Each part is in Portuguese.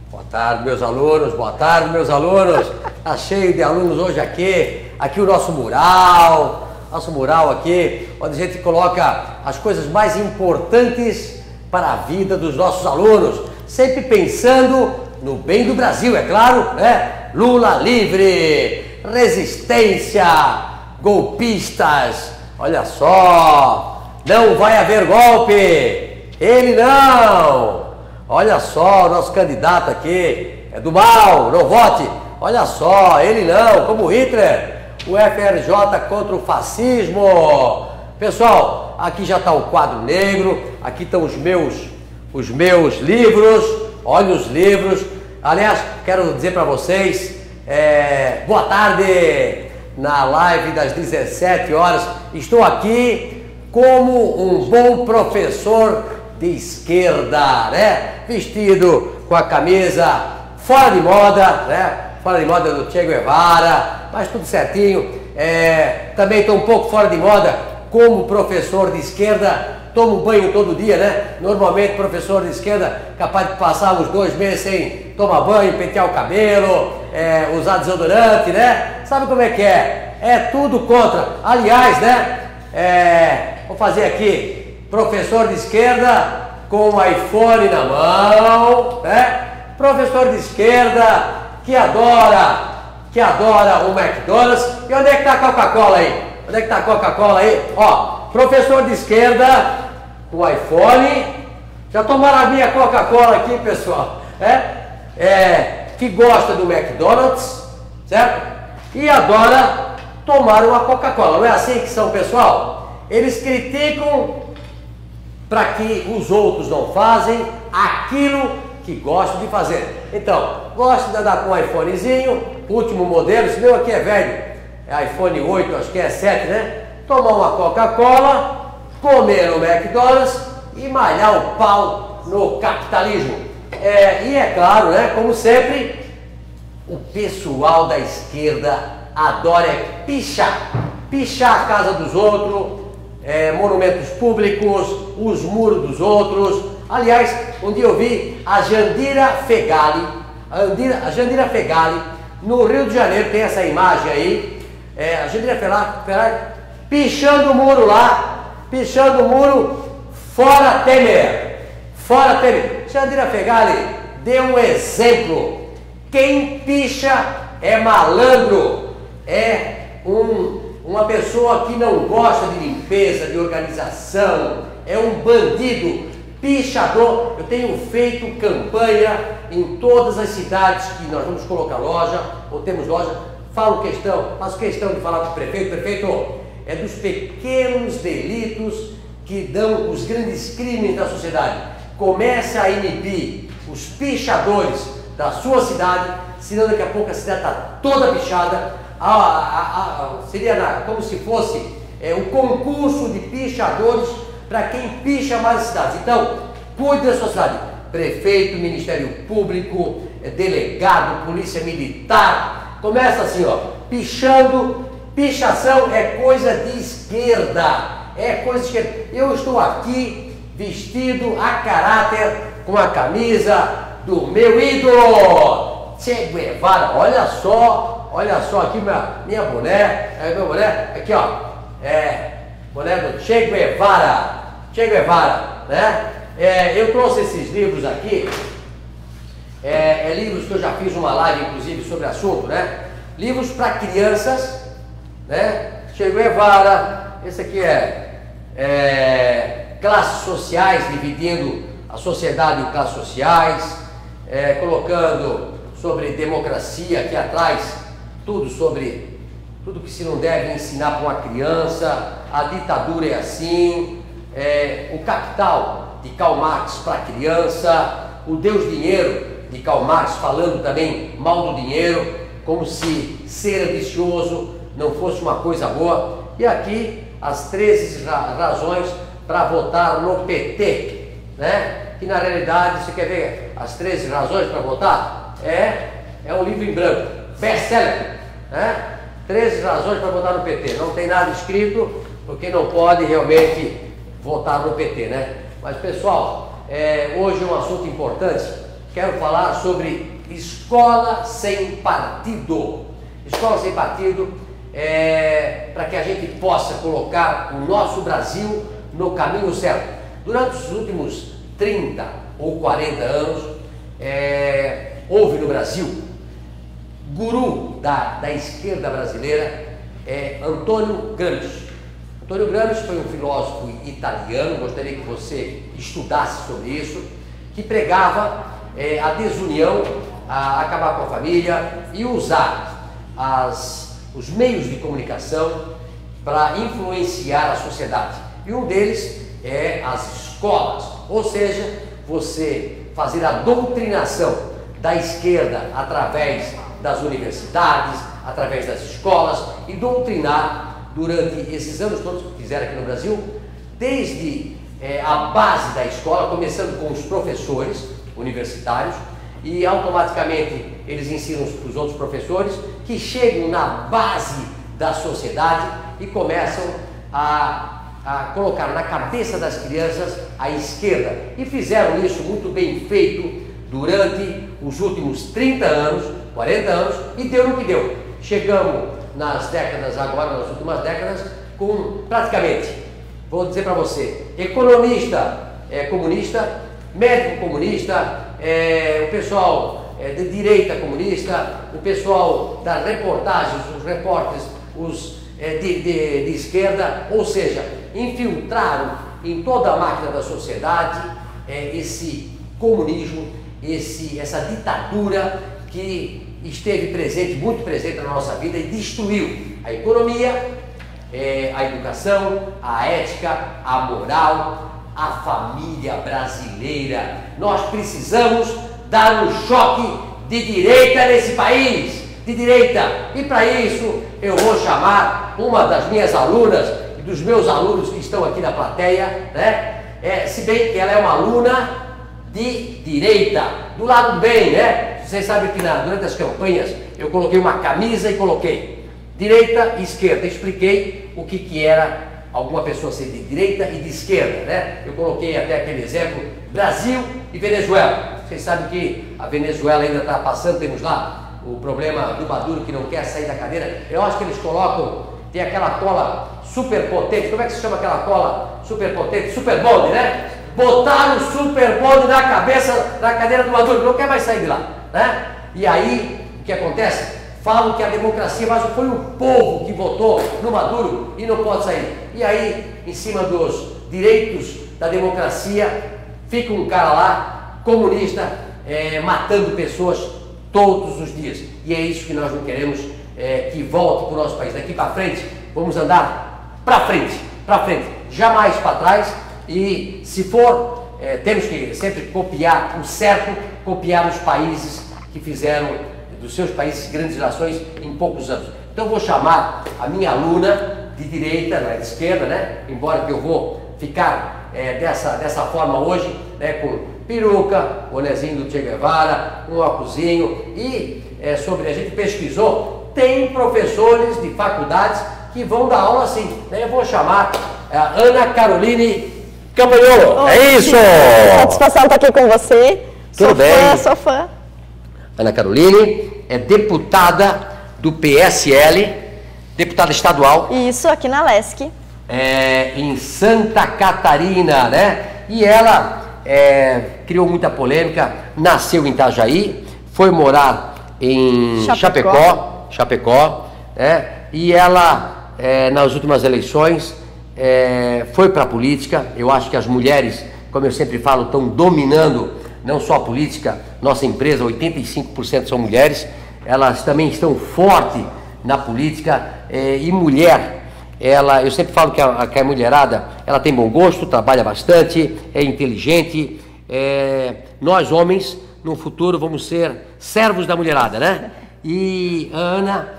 Boa tarde, meus alunos. Boa tarde, meus alunos. Tá cheio de alunos hoje aqui. Aqui o nosso mural. Nosso mural aqui, onde a gente coloca as coisas mais importantes para a vida dos nossos alunos. Sempre pensando no bem do Brasil, é claro, né? Lula livre, resistência, golpistas. Olha só, não vai haver golpe. Ele não. Olha só, o nosso candidato aqui é do mal, não vote. Olha só, ele não, como Hitler. O FRJ contra o fascismo. Pessoal, aqui já está o quadro negro, aqui estão os meus livros. Olha os livros. Aliás, quero dizer para vocês, boa tarde. Na live das 17 horas, estou aqui como um bom professor de esquerda, né? Vestido com a camisa fora de moda, né? Fora de moda do Che Guevara, mas tudo certinho. Também estou um pouco fora de moda como professor de esquerda. Tomo banho todo dia, né? Normalmente professor de esquerda capaz de passar uns 2 meses sem tomar banho, pentear o cabelo, usar desodorante, né? Sabe como é que é? É tudo contra. Aliás, né? Vou fazer aqui, professor de esquerda com o iPhone na mão, né? Professor de esquerda que adora o McDonald's. E onde é que está a Coca-Cola aí? Onde é que está a Coca-Cola aí? Ó, professor de esquerda com o iPhone. Já tomaram a minha Coca-Cola aqui, pessoal? Que gosta do McDonald's, certo? E adora tomar uma Coca-Cola. Não é assim que são, pessoal? Eles criticam para que os outros não fazem aquilo que gostam de fazer. Então, gosto de andar com um iPhonezinho, último modelo, esse meu aqui é velho, é iPhone 8, acho que é 7, né? Tomar uma Coca-Cola, comer no McDonald's e malhar o pau no capitalismo. E é claro, né? Como sempre, o pessoal da esquerda adora pichar a casa dos outros, monumentos públicos, os muros dos outros. Aliás, um dia eu vi a Jandira Fegali, no Rio de Janeiro, tem essa imagem aí, a Jandira Fegali pichando o muro lá, pichando o muro, fora Temer. Jandira Fegali deu um exemplo. Quem picha é malandro, uma pessoa que não gosta de limpeza, de organização, é um bandido, pichador. Eu tenho feito campanha em todas as cidades que nós vamos colocar loja, ou temos loja, faço questão de falar com o prefeito. Prefeito, é dos pequenos delitos que dão os grandes crimes da sociedade. Comece a inibir os pichadores da sua cidade, senão daqui a pouco a cidade está toda pichada. Seria como se fosse um concurso de pichadores para quem picha mais as cidades. Então, cuide da sua cidade. Prefeito, Ministério Público, delegado, Polícia Militar. Começa assim, ó, pichando. Pichação é coisa de esquerda. Eu estou aqui vestido a caráter com a camisa do meu ídolo, Che Guevara. Olha só aqui minha boné, meu boné, aqui ó, boné do Che Guevara, né? Eu trouxe esses livros aqui, livros que eu já fiz uma live inclusive sobre o assunto, né? Livros para crianças, né? Che Guevara, esse aqui classes sociais, dividindo a sociedade em classes sociais, colocando sobre democracia aqui atrás, tudo que se não deve ensinar para uma criança, a ditadura é assim, o Capital de Karl Marx para a criança, o Deus Dinheiro de Karl Marx falando também mal do dinheiro, como se ser ambicioso não fosse uma coisa boa. E aqui as 13 razões para votar no PT, né? Que na realidade, você quer ver as 13 razões para votar? É um livro em branco, best-seller, né? 13 razões para votar no PT. Não tem nada escrito, porque não pode realmente votar no PT, né? Mas pessoal, hoje é um assunto importante. quero falar sobre escola sem partido. Escola sem partido é para que a gente possa colocar o nosso Brasil no caminho certo. Durante os últimos 30 ou 40 anos, houve no Brasil, guru da esquerda brasileira, Antônio Gramsci. Antônio Gramsci foi um filósofo italiano, gostaria que você estudasse sobre isso, que pregava a desunião, a acabar com a família e usar os meios de comunicação para influenciar a sociedade. E um deles é as escolas, ou seja, você fazer a doutrinação da esquerda através das universidades, através das escolas e doutrinar durante esses anos todos que fizeram aqui no Brasil, desde a base da escola, começando com os professores universitários, e automaticamente eles ensinam para os outros professores que chegam na base da sociedade e começam a colocar na cabeça das crianças a esquerda. E fizeram isso muito bem feito durante os últimos 30 anos, 40 anos, e deu no que deu. Chegamos nas décadas, agora nas últimas décadas, com praticamente, vou dizer para você, economista comunista, médico comunista, o pessoal de direita comunista, o pessoal das reportagens, os repórteres, os de esquerda, ou seja, infiltraram em toda a máquina da sociedade esse comunismo, essa ditadura que esteve presente, muito presente na nossa vida e destruiu a economia, a educação, a ética, a moral, a família brasileira. Nós precisamos dar um choque de direita nesse país, de direita. E para isso eu vou chamar uma das minhas alunas e dos meus alunos que estão aqui na plateia, né? Se bem que ela é uma aluna de direita, do lado do bem, né? Vocês sabem que durante as campanhas eu coloquei uma camisa e coloquei direita e esquerda. Expliquei o que era alguma pessoa ser de direita e de esquerda, né? Eu coloquei até aquele exemplo, Brasil e Venezuela. Vocês sabem que a Venezuela ainda está passando, temos lá o problema do Maduro que não quer sair da cadeira. Eu acho que eles colocam, tem aquela cola super potente, como é que se chama aquela cola super potente? Super bond, né? Botaram o super bond na cabeça, na cadeira do Maduro, não quer mais sair de lá, né? E aí, o que acontece? Falam que a democracia, mas foi o povo que votou no Maduro e não pode sair. E aí, em cima dos direitos da democracia, fica um cara lá, comunista, matando pessoas todos os dias. E é isso que nós não queremos que volte para o nosso país. Daqui para frente, vamos andar para frente, jamais para trás. E se for, temos que sempre copiar o certo, copiar os países que fizeram dos seus países grandes nações em poucos anos. Então eu vou chamar a minha aluna de direita, não é de esquerda, né? Embora que eu vou ficar dessa forma hoje, né? Com peruca, bonezinho do Che Guevara, um óculosinho e sobre a gente pesquisou, tem professores de faculdades que vão dar aula assim, né? Eu vou chamar a Ana Caroline Campanholo. É isso! Satisfação estar aqui com você. Tudo bem? Sou fã. Ana Caroline é deputada do PSL, deputada estadual. Isso, aqui na Lesc. Em Santa Catarina, né? E ela criou muita polêmica, nasceu em Itajaí, foi morar em Chapecó, né? E ela, nas últimas eleições, foi para a política. Eu acho que as mulheres, como eu sempre falo, estão dominando não só a política, nossa empresa, 85% são mulheres, elas também estão fortes na política, e mulher, eu sempre falo que a mulherada, ela tem bom gosto, trabalha bastante, é inteligente, nós homens, no futuro, vamos ser servos da mulherada, né? E a Ana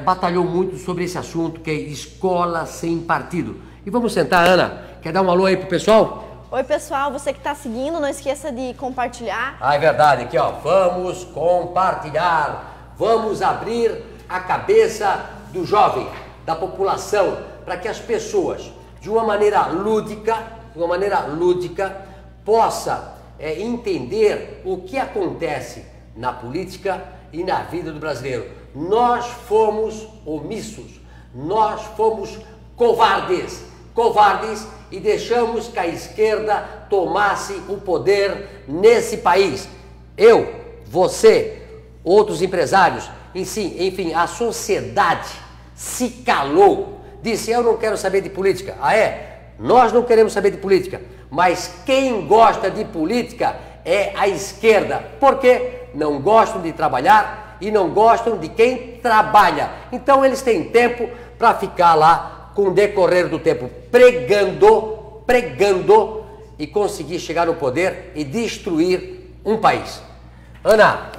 batalhou muito sobre esse assunto, que é escola sem partido. E vamos sentar, Ana, quer dar um alô aí pro pessoal? Oi pessoal, você que está seguindo, não esqueça de compartilhar. É verdade, aqui ó, vamos compartilhar, vamos abrir a cabeça do jovem, da população, para que as pessoas, de uma maneira lúdica, possa entender o que acontece na política e na vida do brasileiro. Nós fomos omissos, nós fomos covardes e deixamos que a esquerda tomasse o poder nesse país. Eu, você, outros empresários, enfim, a sociedade se calou, disse: eu não quero saber de política. Ah, é? Nós não queremos saber de política, mas quem gosta de política é a esquerda, porque não gostam de trabalhar e não gostam de quem trabalha. Então eles têm tempo para ficar lá com o decorrer do tempo pregando e conseguir chegar no poder e destruir um país. Ana,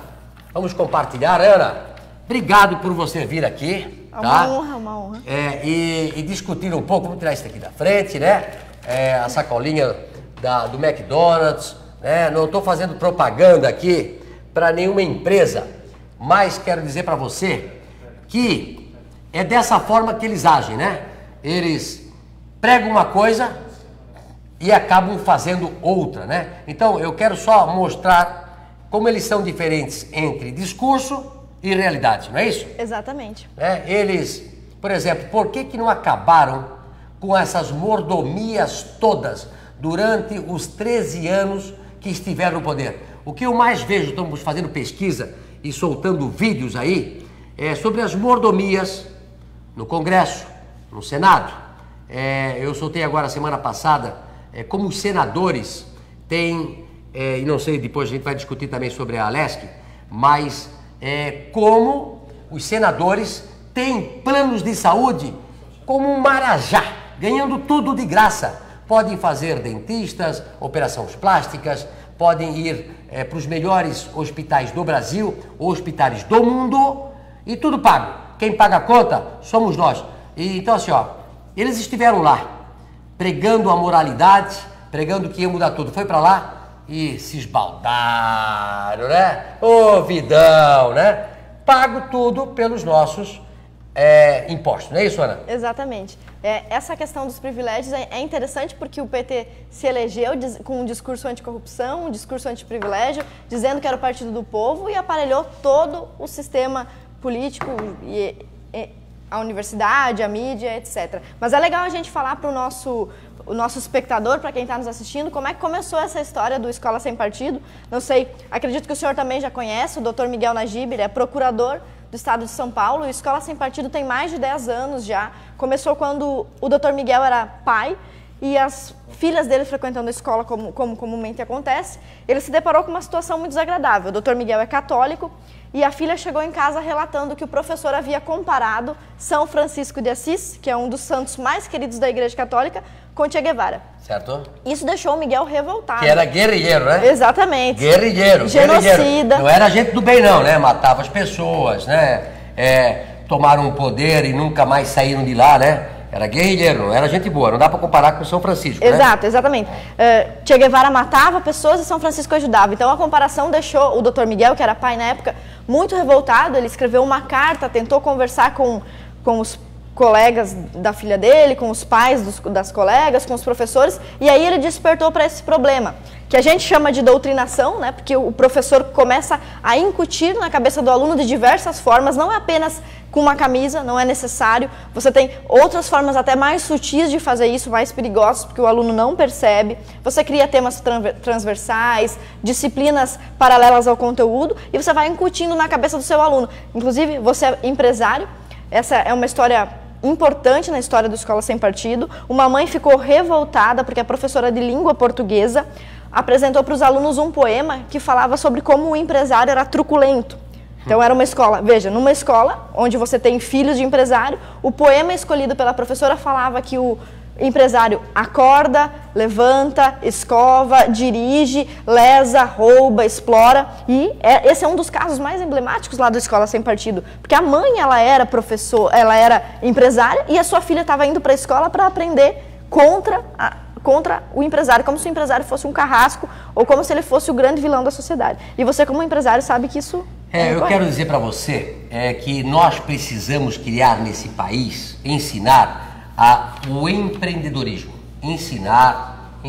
vamos compartilhar, Ana. Obrigado por você vir aqui. Tá? Uma honra. E discutir um pouco, vamos tirar isso aqui da frente, né? A sacolinha do McDonald's, né? Não estou fazendo propaganda aqui para nenhuma empresa, mas quero dizer para você que é dessa forma que eles agem, né? Eles pregam uma coisa e acabam fazendo outra, né? Então eu quero só mostrar como eles são diferentes entre discurso e realidade, não é isso? Exatamente. Eles, por exemplo, por que não acabaram com essas mordomias todas durante os 13 anos que estiveram no poder? O que eu mais vejo, estamos fazendo pesquisa e soltando vídeos aí, é sobre as mordomias no Congresso, no Senado. Eu soltei agora, semana passada, como os senadores têm, e não sei, depois a gente vai discutir também sobre a Alesc, mas como os senadores têm planos de saúde como um marajá, ganhando tudo de graça. Podem fazer dentistas, operações plásticas, podem ir para os melhores hospitais do Brasil, hospitais do mundo, e tudo pago. Quem paga a conta somos nós. E, então assim, eles estiveram lá, pregando a moralidade, pregando que ia mudar tudo. Foi para lá e se esbaldaram, né? Ô, vidão, né? Pago tudo pelos nossos impostos, não é isso, Ana? Exatamente. Essa questão dos privilégios é interessante porque o PT se elegeu com um discurso anticorrupção, um discurso antiprivilégio, dizendo que era o partido do povo, e aparelhou todo o sistema político, a universidade, a mídia, etc. Mas é legal a gente falar para o nosso espectador, para quem está nos assistindo, como é que começou essa história do Escola Sem Partido. Não sei, acredito que o senhor também já conhece, o Dr. Miguel Najib, ele é procurador do estado de São Paulo. O Escola Sem Partido tem mais de 10 anos já. Começou quando o Dr. Miguel era pai e as filhas dele frequentando a escola, como comumente acontece. Ele se deparou com uma situação muito desagradável. O Dr. Miguel é católico e a filha chegou em casa relatando que o professor havia comparado São Francisco de Assis, que é um dos santos mais queridos da Igreja Católica, com Che Guevara. Certo? Isso deixou o Miguel revoltado. Que era guerrilheiro, né? Exatamente. Guerrilheiro. Genocida. Não era gente do bem não, né? Matava as pessoas, né? Tomaram o poder e nunca mais saíram de lá, né? Era guerrilheiro, não era gente boa. Não dá para comparar com São Francisco, Exato, né? Exatamente. Che Guevara matava pessoas e São Francisco ajudava. Então a comparação deixou o Dr. Miguel, que era pai na época, muito revoltado. Ele escreveu uma carta, tentou conversar com os colegas da filha dele, com os pais das colegas, com os professores, e aí ele despertou para esse problema, que a gente chama de doutrinação, né? Porque o professor começa a incutir na cabeça do aluno de diversas formas, não é apenas com uma camisa, não é necessário, você tem outras formas até mais sutis de fazer isso, mais perigosas, porque o aluno não percebe. Você cria temas transversais, disciplinas paralelas ao conteúdo, e você vai incutindo na cabeça do seu aluno. Inclusive, você é empresário, essa é uma história importante na história do Escola Sem Partido. Uma mãe ficou revoltada porque a professora de língua portuguesa apresentou para os alunos um poema que falava sobre como o empresário era truculento. Então era uma escola, veja, numa escola onde você tem filhos de empresário, o poema escolhido pela professora falava que o empresário acorda, levanta, escova, dirige, lesa, rouba, explora. E esse é um dos casos mais emblemáticos lá do Escola Sem Partido. Porque a mãe, ela era professora, ela era empresária e a sua filha estava indo para a escola para aprender contra o empresário, como se o empresário fosse um carrasco ou como se ele fosse o grande vilão da sociedade. E você, como empresário, sabe que isso eu quero dizer para você que nós precisamos criar nesse país, ensinar o empreendedorismo. Ensinar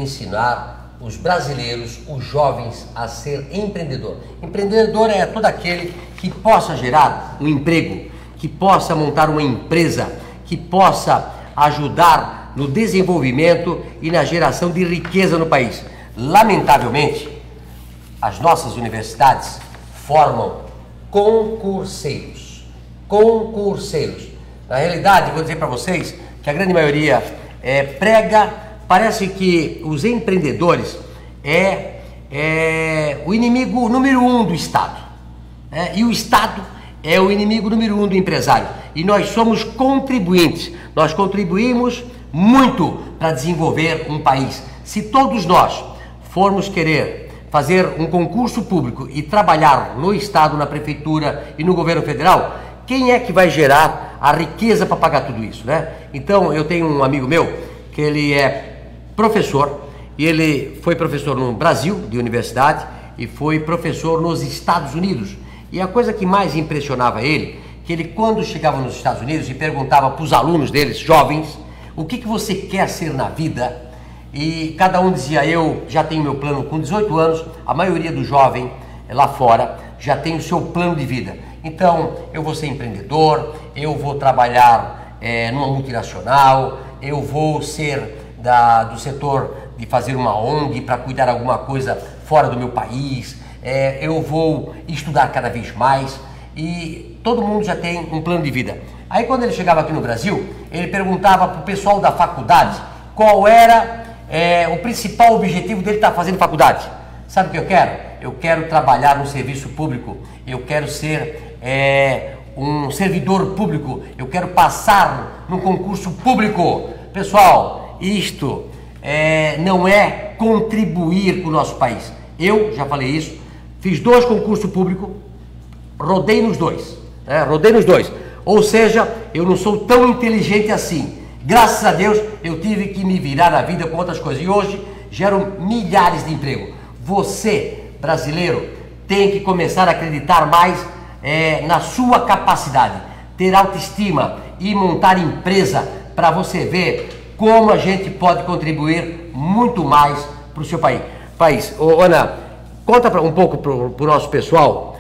os brasileiros, os jovens, a ser empreendedor. Empreendedor é todo aquele que possa gerar um emprego, que possa montar uma empresa, que possa ajudar no desenvolvimento e na geração de riqueza no país. Lamentavelmente, as nossas universidades formam concurseiros. Concurseiros. Na realidade, vou dizer para vocês que a grande maioria parece que os empreendedores o inimigo número 1 do Estado. E o Estado é o inimigo número 1 do empresário. E nós somos contribuintes. Nós contribuímos muito para desenvolver um país. Se todos nós formos querer fazer um concurso público e trabalhar no Estado, na Prefeitura e no governo federal, quem é que vai gerar a riqueza para pagar tudo isso, né? Então, eu tenho um amigo meu que ele é professor, e ele foi professor no Brasil, de universidade, e foi professor nos Estados Unidos. E a coisa que mais impressionava ele, que ele quando chegava nos Estados Unidos e perguntava para os alunos deles, jovens, o que você quer ser na vida? E cada um dizia, eu já tenho meu plano com 18 anos, a maioria do jovem lá fora já tem o seu plano de vida. Então, eu vou ser empreendedor, eu vou trabalhar numa multinacional, eu vou ser do setor de fazer uma ONG para cuidar de alguma coisa fora do meu país, eu vou estudar cada vez mais, e todo mundo já tem um plano de vida. Aí quando ele chegava aqui no Brasil, ele perguntava para o pessoal da faculdade qual era o principal objetivo dele estar fazendo faculdade. Sabe o que eu quero? Eu quero trabalhar no serviço público, eu quero ser um servidor público, eu quero passar no concurso público. Pessoal, isto não é contribuir para o nosso país. Eu já falei isso, fiz 2 concursos públicos, rodei nos 2, ou seja, eu não sou tão inteligente assim. Graças a Deus eu tive que me virar na vida com outras coisas e hoje gero milhares de empregos. Você, brasileiro, tem que começar a acreditar mais na sua capacidade, ter autoestima e montar empresa para você ver como a gente pode contribuir muito mais para o seu país. Ô, Ana, conta um pouco para o nosso pessoal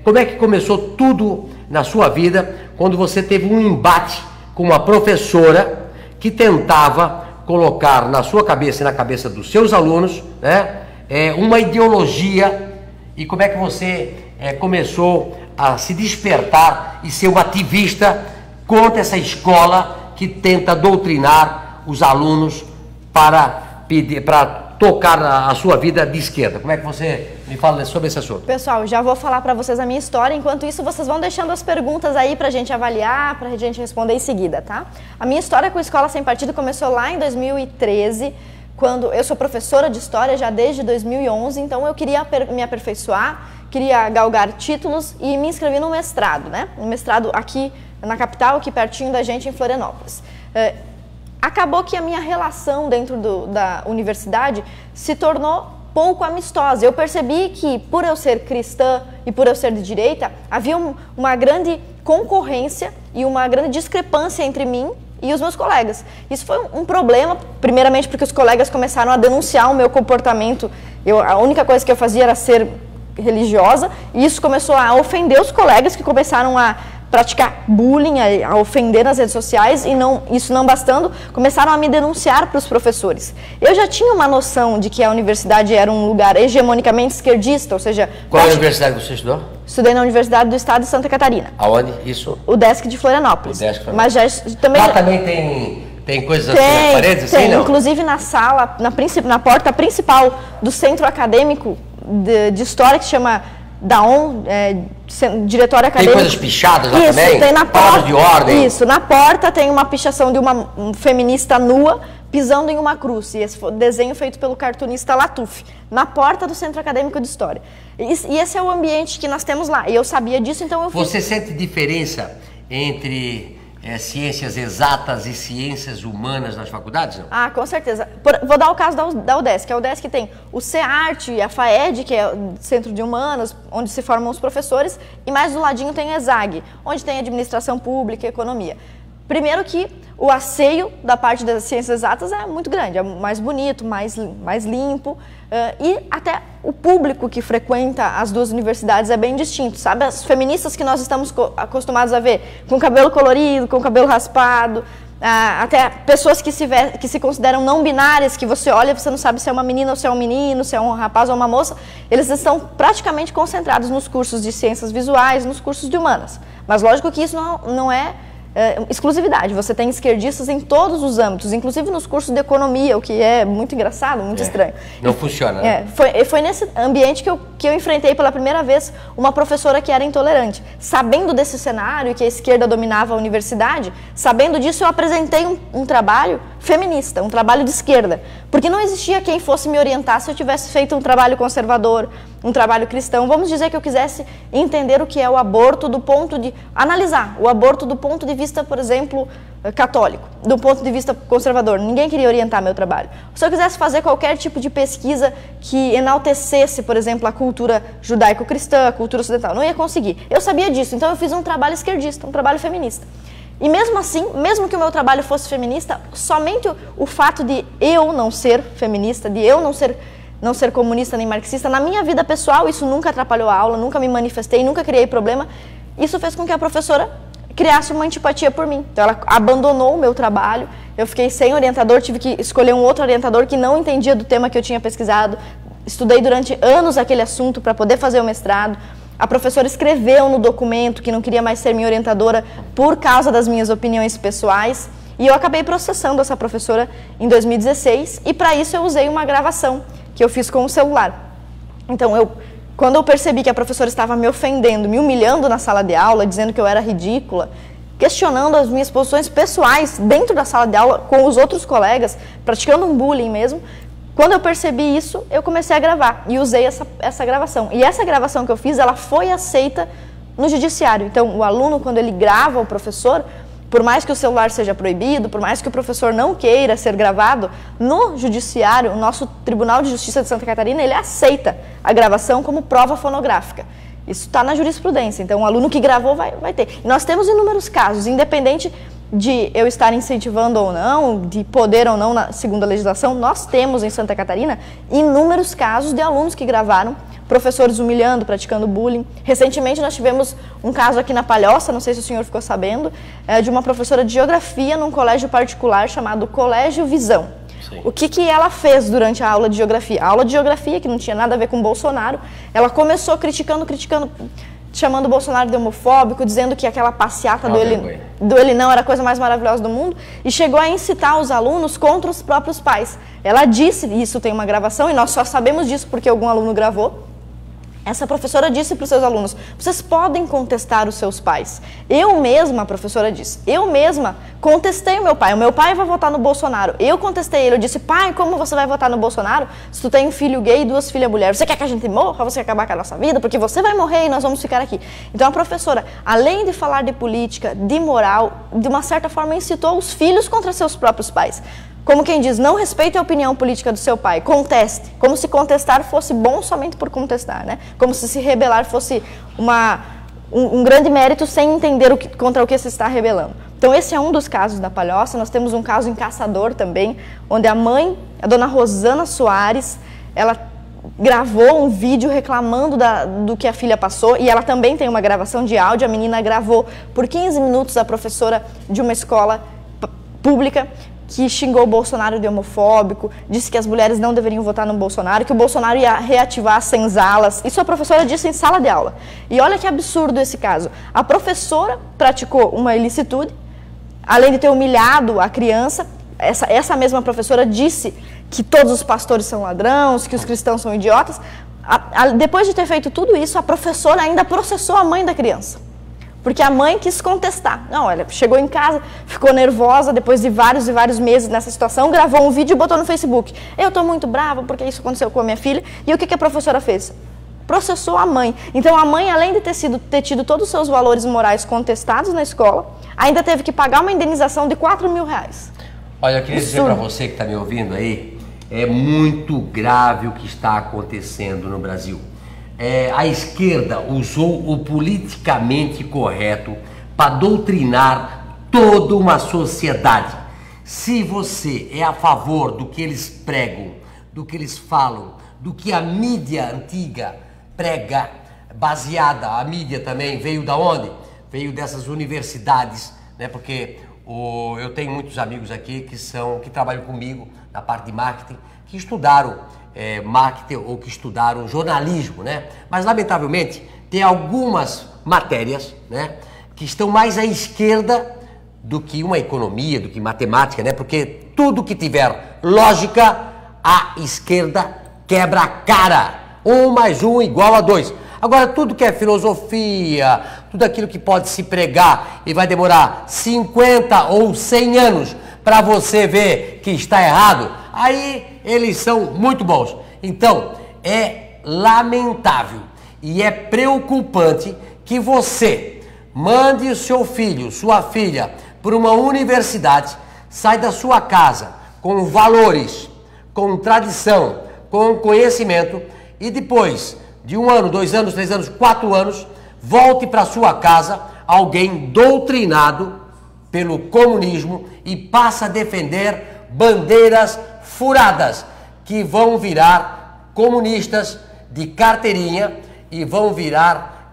como é que começou tudo na sua vida quando você teve um embate com uma professora que tentava colocar na sua cabeça e na cabeça dos seus alunos, né, uma ideologia, e como é que você começou a se despertar e ser um ativista contra essa escola que tenta doutrinar os alunos para tocar a sua vida de esquerda. Como é que você me fala sobre esse assunto? Pessoal, já vou falar para vocês a minha história, enquanto isso vocês vão deixando as perguntas aí pra gente avaliar, pra gente responder em seguida, tá? A minha história com a Escola Sem Partido começou lá em 2013, quando eu sou professora de História já desde 2011, então eu queria me aperfeiçoar, queria galgar títulos e me inscrevi no mestrado, né? Um mestrado aqui na capital, aqui pertinho da gente, em Florianópolis. Acabou que a minha relação dentro da universidade se tornou pouco amistosa. Eu percebi que, por eu ser cristã e por eu ser de direita, havia uma grande concorrência e uma grande discrepância entre mim e os meus colegas. Isso foi um problema, primeiramente porque os colegas começaram a denunciar o meu comportamento. A única coisa que eu fazia era ser religiosa, e isso começou a ofender os colegas, que começaram a praticar bullying, a ofender nas redes sociais, e isso não bastando, começaram a me denunciar para os professores. Eu já tinha uma noção de que a universidade era um lugar hegemonicamente esquerdista, ou seja... Qual universidade você estudou? Estudei na Universidade do Estado de Santa Catarina. Aonde? Isso? O Desk de Florianópolis. O Desk de Florianópolis. Mas já também... Lá também tem coisas assim nas paredes? Tem, assim, não? Inclusive na sala, na porta principal do centro acadêmico de História, que se chama DAON, Diretório Acadêmico. Tem coisas pichadas lá isso, também? Tem na Palavras porta, de ordem? Isso, na porta tem uma pichação de uma feminista nua pisando em uma cruz, e esse foi o desenho feito pelo cartunista Latuf, na porta do Centro Acadêmico de História. E esse é o ambiente que nós temos lá, e eu sabia disso, então eu fiz... Você sente diferença entre ciências exatas e ciências humanas nas faculdades? Não? Ah, com certeza. Vou dar o caso da UDESC. A UDESC tem o CEART e a FAED, que é o Centro de Humanas, onde se formam os professores, e mais do ladinho tem a ESAG, onde tem Administração Pública e Economia. Primeiro que o asseio da parte das ciências exatas é muito grande, é mais bonito, mais limpo, e até o público que frequenta as duas universidades é bem distinto, sabe? As feministas que nós estamos acostumados a ver, com cabelo colorido, com cabelo raspado, até pessoas que se consideram não binárias, que você olha e você não sabe se é uma menina ou se é um menino, se é um rapaz ou uma moça, eles estão praticamente concentrados nos cursos de ciências visuais, nos cursos de humanas. Mas lógico que isso não é exclusividade, você tem esquerdistas em todos os âmbitos, inclusive nos cursos de economia, o que é muito engraçado, muito estranho. Não funciona, né? Foi nesse ambiente que eu enfrentei pela primeira vez uma professora que era intolerante. Sabendo desse cenário, que a esquerda dominava a universidade, sabendo disso eu apresentei um trabalho feminista, um trabalho de esquerda, porque não existia quem fosse me orientar se eu tivesse feito um trabalho conservador, um trabalho cristão. Vamos dizer que eu quisesse entender o que é o aborto analisar o aborto do ponto de vista, por exemplo, católico, do ponto de vista conservador. Ninguém queria orientar meu trabalho. Se eu quisesse fazer qualquer tipo de pesquisa que enaltecesse, por exemplo, a cultura judaico-cristã, a cultura ocidental, não ia conseguir. Eu sabia disso, então eu fiz um trabalho esquerdista, um trabalho feminista. E mesmo assim, mesmo que o meu trabalho fosse feminista, somente o fato de eu não ser feminista, de eu não ser comunista nem marxista, na minha vida pessoal, isso nunca atrapalhou a aula, nunca me manifestei, nunca criei problema. Isso fez com que a professora criasse uma antipatia por mim. Então ela abandonou o meu trabalho, eu fiquei sem orientador, tive que escolher um outro orientador que não entendia do tema que eu tinha pesquisado. Estudei durante anos aquele assunto para poder fazer o mestrado. A professora escreveu no documento que não queria mais ser minha orientadora por causa das minhas opiniões pessoais. E eu acabei processando essa professora em 2016 e para isso eu usei uma gravação que eu fiz com o celular. Então, quando eu percebi que a professora estava me ofendendo, me humilhando na sala de aula, dizendo que eu era ridícula, questionando as minhas posições pessoais dentro da sala de aula com os outros colegas, praticando um bullying mesmo, quando eu percebi isso, eu comecei a gravar e usei essa gravação. E essa gravação que eu fiz, ela foi aceita no judiciário. Então, o aluno, quando ele grava o professor, por mais que o celular seja proibido, por mais que o professor não queira ser gravado, no judiciário, o nosso Tribunal de Justiça de Santa Catarina, ele aceita a gravação como prova fonográfica. Isso está na jurisprudência, então o aluno que gravou vai ter. E nós temos inúmeros casos, independente de eu estar incentivando ou não, de poder ou não, segundo a legislação, nós temos em Santa Catarina inúmeros casos de alunos que gravaram, professores humilhando, praticando bullying. Recentemente nós tivemos um caso aqui na Palhoça, não sei se o senhor ficou sabendo, de uma professora de geografia num colégio particular chamado Colégio Visão. Sim. O que ela fez durante a aula de geografia? A aula de geografia, que não tinha nada a ver com Bolsonaro, ela começou criticando, chamando o Bolsonaro de homofóbico, dizendo que aquela passeata do ele não era a coisa mais maravilhosa do mundo, e chegou a incitar os alunos contra os próprios pais. Ela disse, e isso tem uma gravação, e nós só sabemos disso porque algum aluno gravou, essa professora disse para os seus alunos, vocês podem contestar os seus pais. Eu mesma, a professora disse, eu mesma contestei o meu pai vai votar no Bolsonaro. Eu contestei ele, eu disse, pai, como você vai votar no Bolsonaro se tu tem um filho gay e 2 filhas mulheres? Você quer que a gente morra? Você quer acabar com a nossa vida? Porque você vai morrer e nós vamos ficar aqui. Então a professora, além de falar de política, de moral, de uma certa forma incitou os filhos contra seus próprios pais. Como quem diz, não respeite a opinião política do seu pai, conteste. Como se contestar fosse bom somente por contestar, né? Como se rebelar fosse um grande mérito sem entender contra o que se está rebelando. Então esse é um dos casos da Palhoça. Nós temos um caso em Caçador também, onde a mãe, a dona Rosana Soares, ela gravou um vídeo reclamando do que a filha passou, e ela também tem uma gravação de áudio. A menina gravou por 15 minutos a professora de uma escola pública, que xingou o Bolsonaro de homofóbico, disse que as mulheres não deveriam votar no Bolsonaro, que o Bolsonaro ia reativar as senzalas. Isso a professora disse em sala de aula. E olha que absurdo esse caso. A professora praticou uma ilicitude, além de ter humilhado a criança. Essa mesma professora disse que todos os pastores são ladrões, que os cristãos são idiotas. Depois de ter feito tudo isso, a professora ainda processou a mãe da criança. Porque a mãe quis contestar. Não, olha, chegou em casa, ficou nervosa depois de vários e vários meses nessa situação, gravou um vídeo e botou no Facebook. Eu estou muito brava porque isso aconteceu com a minha filha. E o que a professora fez? Processou a mãe. Então a mãe, além de ter tido todos os seus valores morais contestados na escola, ainda teve que pagar uma indenização de R$4.000. Olha, eu queria dizer para você que está me ouvindo aí, é muito grave o que está acontecendo no Brasil. A esquerda usou o politicamente correto para doutrinar toda uma sociedade. Se você é a favor do que eles pregam, do que eles falam, do que a mídia antiga prega, baseada, a mídia também veio da onde? Veio dessas universidades, né? Porque eu tenho muitos amigos aqui que trabalham comigo na parte de marketing, que estudaram marketing ou que estudaram jornalismo, né? Mas lamentavelmente tem algumas matérias, né, que estão mais à esquerda do que uma economia, do que matemática, né? Porque tudo que tiver lógica, a esquerda quebra a cara. 1 mais 1 igual a 2. Agora, tudo que é filosofia, tudo aquilo que pode se pregar e vai demorar 50 ou 100 anos para você ver que está errado, aí eles são muito bons. Então, é lamentável e é preocupante que você mande o seu filho, sua filha, para uma universidade, sai da sua casa com valores, com tradição, com conhecimento e depois de 1 ano, 2 anos, 3 anos, 4 anos, volte para sua casa alguém doutrinado pelo comunismo e passa a defender bandeiras furadas que vão virar comunistas de carteirinha e vão virar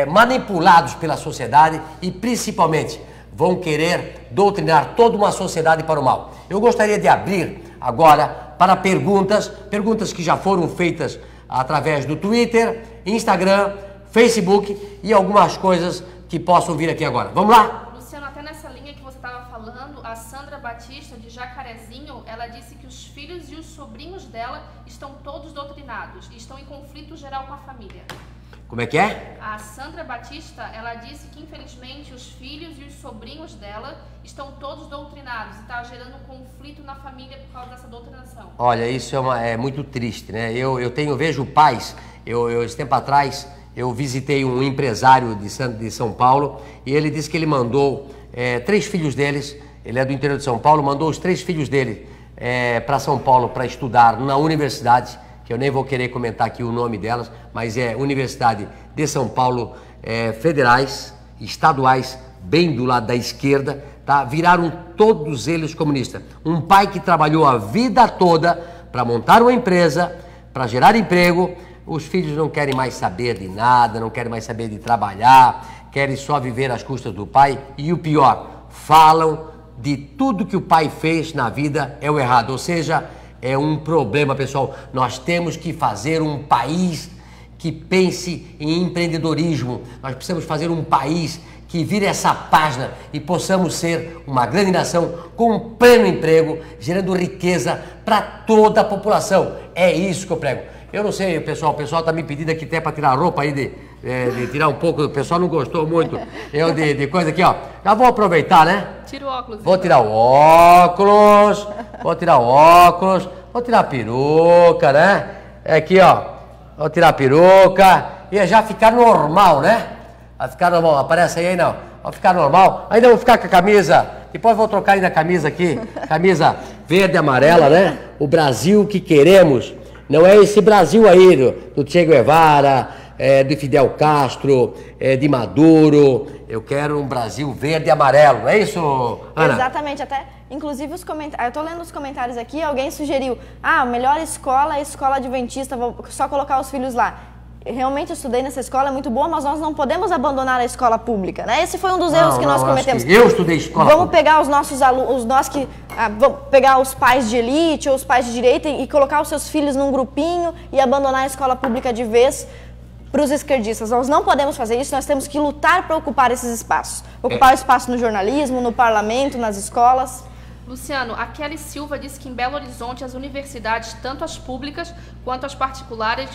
manipulados pela sociedade e principalmente vão querer doutrinar toda uma sociedade para o mal. Eu gostaria de abrir agora para perguntas que já foram feitas através do Twitter, Instagram, Facebook e algumas coisas que possam vir aqui agora. Vamos lá? Luciano, até nessa linha que você estava falando, a Sandra Batista, de Jacarezinho, ela disse que os filhos e os sobrinhos dela estão todos doutrinados e estão em conflito geral com a família. Como é que é? A Sandra Batista, ela disse que infelizmente os filhos e os sobrinhos dela estão todos doutrinados e está gerando um conflito na família por causa dessa doutrinação. Olha, isso é muito triste, né? Eu vejo pais, esse tempo atrás, eu visitei um empresário de São Paulo e ele disse que ele mandou 3 filhos deles, ele é do interior de São Paulo, mandou os 3 filhos dele para São Paulo para estudar na universidade, que eu nem vou querer comentar aqui o nome delas, mas é Universidade de São Paulo, federais, estaduais, bem do lado da esquerda, tá? Viraram todos eles comunistas. Um pai que trabalhou a vida toda para montar uma empresa, para gerar emprego, os filhos não querem mais saber de nada, não querem mais saber de trabalhar, querem só viver às custas do pai e o pior, falam de tudo que o pai fez na vida é o errado, ou seja, é um problema, pessoal. Nós temos que fazer um país que pense em empreendedorismo. Nós precisamos fazer um país que vire essa página e possamos ser uma grande nação com pleno emprego, gerando riqueza para toda a população. É isso que eu prego. Eu não sei, pessoal, o pessoal está me pedindo aqui até para tirar a roupa aí, de tirar um pouco, o pessoal não gostou muito de coisa aqui, ó. Já vou aproveitar, né? Tira o óculos. Vou tirar o óculos, vou tirar a peruca, né? Aqui, ó, vou tirar a peruca e já ficar normal, né? Vai ficar normal, aparece aí não, vai ficar normal. Ainda vou ficar com a camisa, depois vou trocar ainda a camisa aqui, camisa verde e amarela, né? O Brasil que queremos. Não é esse Brasil aí do Che Guevara, de Fidel Castro, de Maduro. Eu quero um Brasil verde e amarelo, não é isso, Ana? Exatamente, até, inclusive os comentários, eu tô lendo os comentários aqui, alguém sugeriu, a melhor escola é a escola adventista, vou só colocar os filhos lá. Realmente eu estudei nessa escola, é muito boa, mas nós não podemos abandonar a escola pública, né? Esse foi um dos erros que nós cometemos. Eu estudei escola pública. Vamos pegar os nossos alunos, vamos pegar os pais de elite ou os pais de direita e colocar os seus filhos num grupinho e abandonar a escola pública de vez para os esquerdistas. Nós não podemos fazer isso, nós temos que lutar para ocupar esses espaços. Ocupar o espaço no jornalismo, no parlamento, nas escolas. Luciano, a Kelly Silva disse que em Belo Horizonte as universidades, tanto as públicas quanto as particulares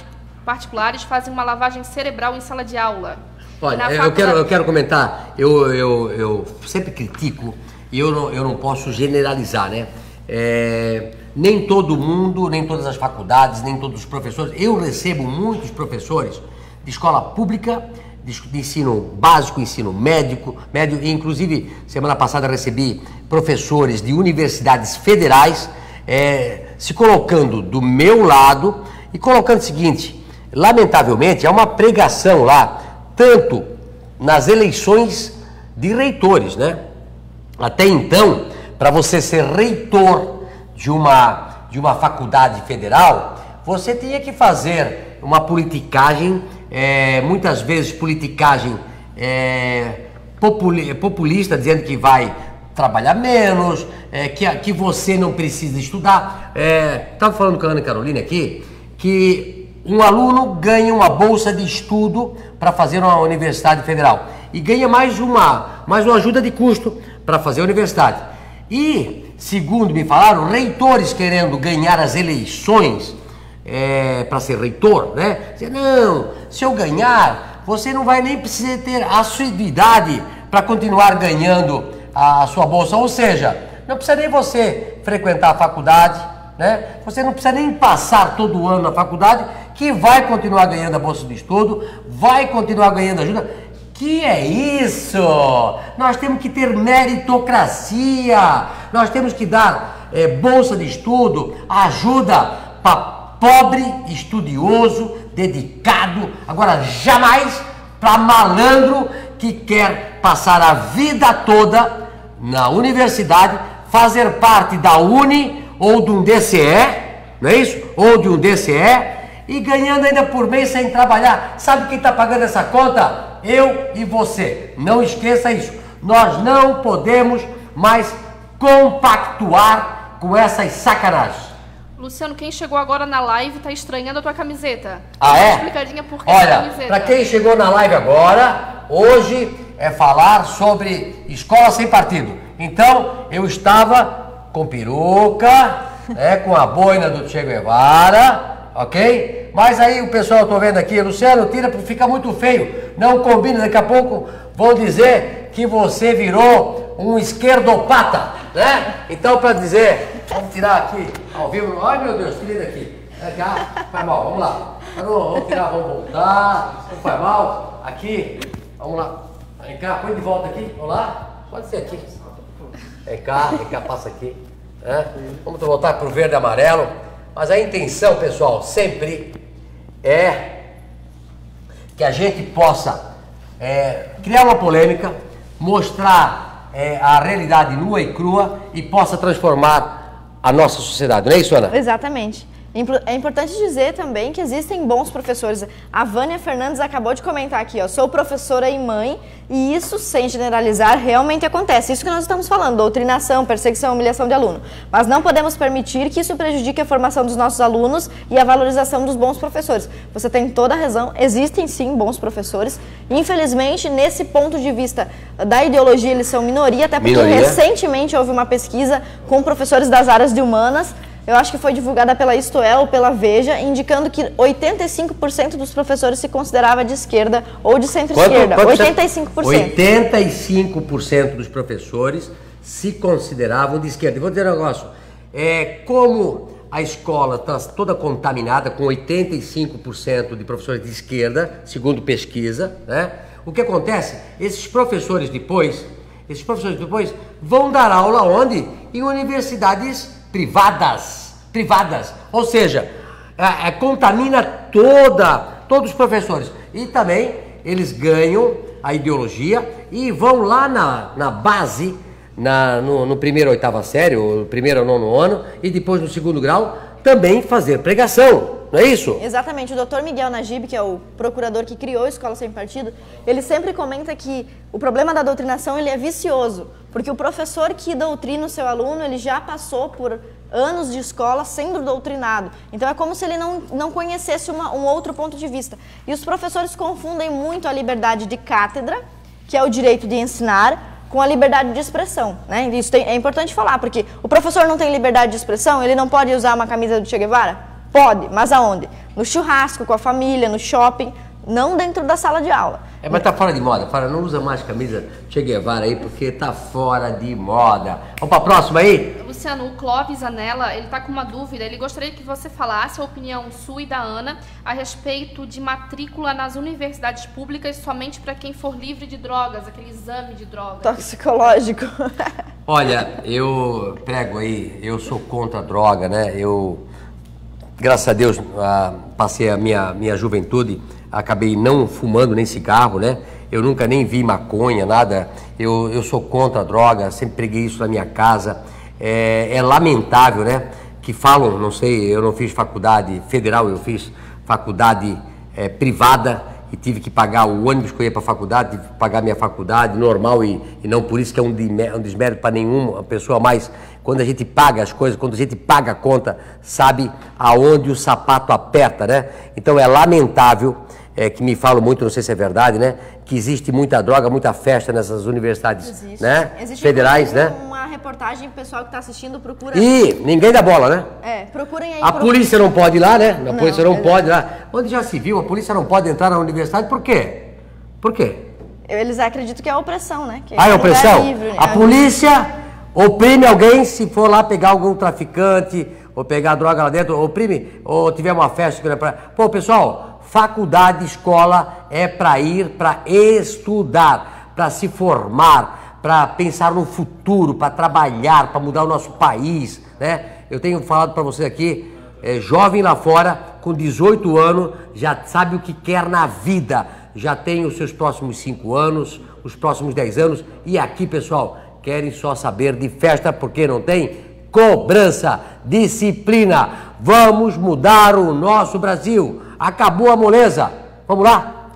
fazem uma lavagem cerebral em sala de aula. Olha, eu quero comentar, eu sempre critico e eu não posso generalizar, né? Nem todo mundo, nem todas as faculdades, nem todos os professores. Eu recebo muitos professores de escola pública, de ensino básico, ensino médio, e inclusive semana passada recebi professores de universidades federais se colocando do meu lado e colocando o seguinte: lamentavelmente, há uma pregação lá, tanto nas eleições de reitores, né? Até então, para você ser reitor de uma faculdade federal, você tinha que fazer uma politicagem, muitas vezes politicagem populista, dizendo que vai trabalhar menos, que você não precisa estudar. Estava falando com a Ana Carolina aqui, que um aluno ganha uma bolsa de estudo para fazer uma universidade federal e ganha mais uma ajuda de custo para fazer a universidade. E, segundo me falaram, reitores querendo ganhar as eleições para ser reitor, né? Dizer, não, se eu ganhar, você não vai nem precisar ter assiduidade para continuar ganhando a sua bolsa. Ou seja, não precisa nem você frequentar a faculdade, né? Você não precisa nem passar todo ano na faculdade, que vai continuar ganhando a bolsa de estudo, vai continuar ganhando ajuda. Que é isso? Nós temos que ter meritocracia, nós temos que dar bolsa de estudo, ajuda para pobre, estudioso, dedicado, agora jamais para malandro que quer passar a vida toda na universidade, fazer parte da Uni ou de um DCE, não é isso? Ou de um DCE e ganhando ainda por mês sem trabalhar. Sabe quem está pagando essa conta? Eu e você. Não esqueça isso. Nós não podemos mais compactuar com essas sacanagens. Luciano, quem chegou agora na live tá estranhando a tua camiseta. Ah, é? Explicadinha por que Olha, camiseta. para quem chegou na live agora, hoje é falar sobre escola sem partido. Então, eu estava com peruca, com a boina do Che Guevara, ok? Mas aí o pessoal, eu tô vendo aqui, Luciano, tira porque fica muito feio. Não combina, daqui a pouco vão dizer que você virou um esquerdopata, né? Então, para dizer, vamos tirar aqui ao vivo. Ai, meu Deus, tirei daqui. Faz mal, vamos lá. Vamos tirar, vamos voltar. Não faz mal. Aqui, vamos lá. Vem cá, põe de volta aqui. Vamos lá. Pode ser aqui. Vem cá, passa aqui. Vamos voltar para o verde e amarelo. Mas a intenção, pessoal, sempre é que a gente possa criar uma polêmica, mostrar a realidade nua e crua e possa transformar a nossa sociedade. Não é isso, Ana? Exatamente. É importante dizer também que existem bons professores. A Vânia Fernandes acabou de comentar aqui, ó, sou professora e mãe, e isso, sem generalizar, realmente acontece. Isso que nós estamos falando, doutrinação, perseguição, humilhação de aluno. Mas não podemos permitir que isso prejudique a formação dos nossos alunos e a valorização dos bons professores. Você tem toda a razão, existem sim bons professores. Infelizmente, nesse ponto de vista da ideologia, eles são minoria, até porque recentemente houve uma pesquisa com professores das áreas de humanas. Eu acho que foi divulgada pela Isto É ou pela Veja, indicando que 85% dos professores se considerava de esquerda ou de centro-esquerda. 85%. 85% dos professores se consideravam de esquerda. E vou dizer um negócio, como a escola está toda contaminada com 85% de professores de esquerda, segundo pesquisa, né? O que acontece? Esses professores depois vão dar aula onde? Em universidades privadas, ou seja, contamina todos os professores. E também eles ganham a ideologia e vão lá na base, no primeiro ou oitava série, ou primeiro ou nono ano, e depois no segundo grau, também fazer pregação. Não é isso? Exatamente. O Dr. Miguel Najib, que é o procurador que criou a Escola Sem Partido, ele sempre comenta que o problema da doutrinação ele é vicioso, porque o professor que doutrina o seu aluno, ele já passou por anos de escola sendo doutrinado. Então é como se ele não conhecesse um outro ponto de vista. E os professores confundem muito a liberdade de cátedra, que é o direito de ensinar, com a liberdade de expressão, né? Isso é importante falar, porque o professor não tem liberdade de expressão, ele não pode usar uma camisa do Che Guevara? Pode, mas aonde? No churrasco, com a família, no shopping, não dentro da sala de aula. Mas tá fora de moda, não usa mais camisa Che Guevara aí, porque tá fora de moda. Vamos pra próxima aí? Luciano, o Clóvis Anela, ele tá com uma dúvida, ele gostaria que você falasse a opinião sua e da Ana a respeito de matrícula nas universidades públicas somente para quem for livre de drogas, aquele exame de drogas. Toxicológico. Olha, eu prego aí, eu sou contra a droga, né? Eu, graças a Deus, passei a minha juventude, acabei não fumando nem cigarro, né? eu nunca nem vi maconha, nada. Eu sou contra a droga, sempre preguei isso na minha casa. É lamentável, né? Que falam, não sei, eu não fiz faculdade federal, eu fiz faculdade privada e tive que pagar o ônibus que eu ia para a faculdade, tive que pagar minha faculdade normal e não por isso que é um desmérito para nenhuma pessoa, mas quando a gente paga as coisas, quando a gente paga a conta, sabe aonde o sapato aperta, né? Então é lamentável, que me falam muito, não sei se é verdade, né? Que existe muita droga, muita festa nessas universidades, né? Existe Federais, né? Uma reportagem, o pessoal que está assistindo procura... E ninguém dá bola, né? Procurem aí... A polícia não pode ir lá, né? A polícia não pode ir lá. Onde já se viu, a polícia não pode entrar na universidade, por quê? Por quê? Eles acreditam que é opressão, né? Que é opressão? A polícia oprime alguém se for lá pegar algum traficante, ou pegar droga lá dentro, oprime, ou tiver uma festa... Pô, pessoal, faculdade, escola é para ir para estudar, para se formar, para pensar no futuro, para trabalhar, para mudar o nosso país, né? Eu tenho falado para vocês aqui, jovem lá fora, com 18 anos, já sabe o que quer na vida, já tem os seus próximos 5 anos, os próximos 10 anos, e aqui, pessoal, querem só saber de festa porque não tem cobrança, disciplina. Vamos mudar o nosso Brasil. Acabou a moleza. Vamos lá?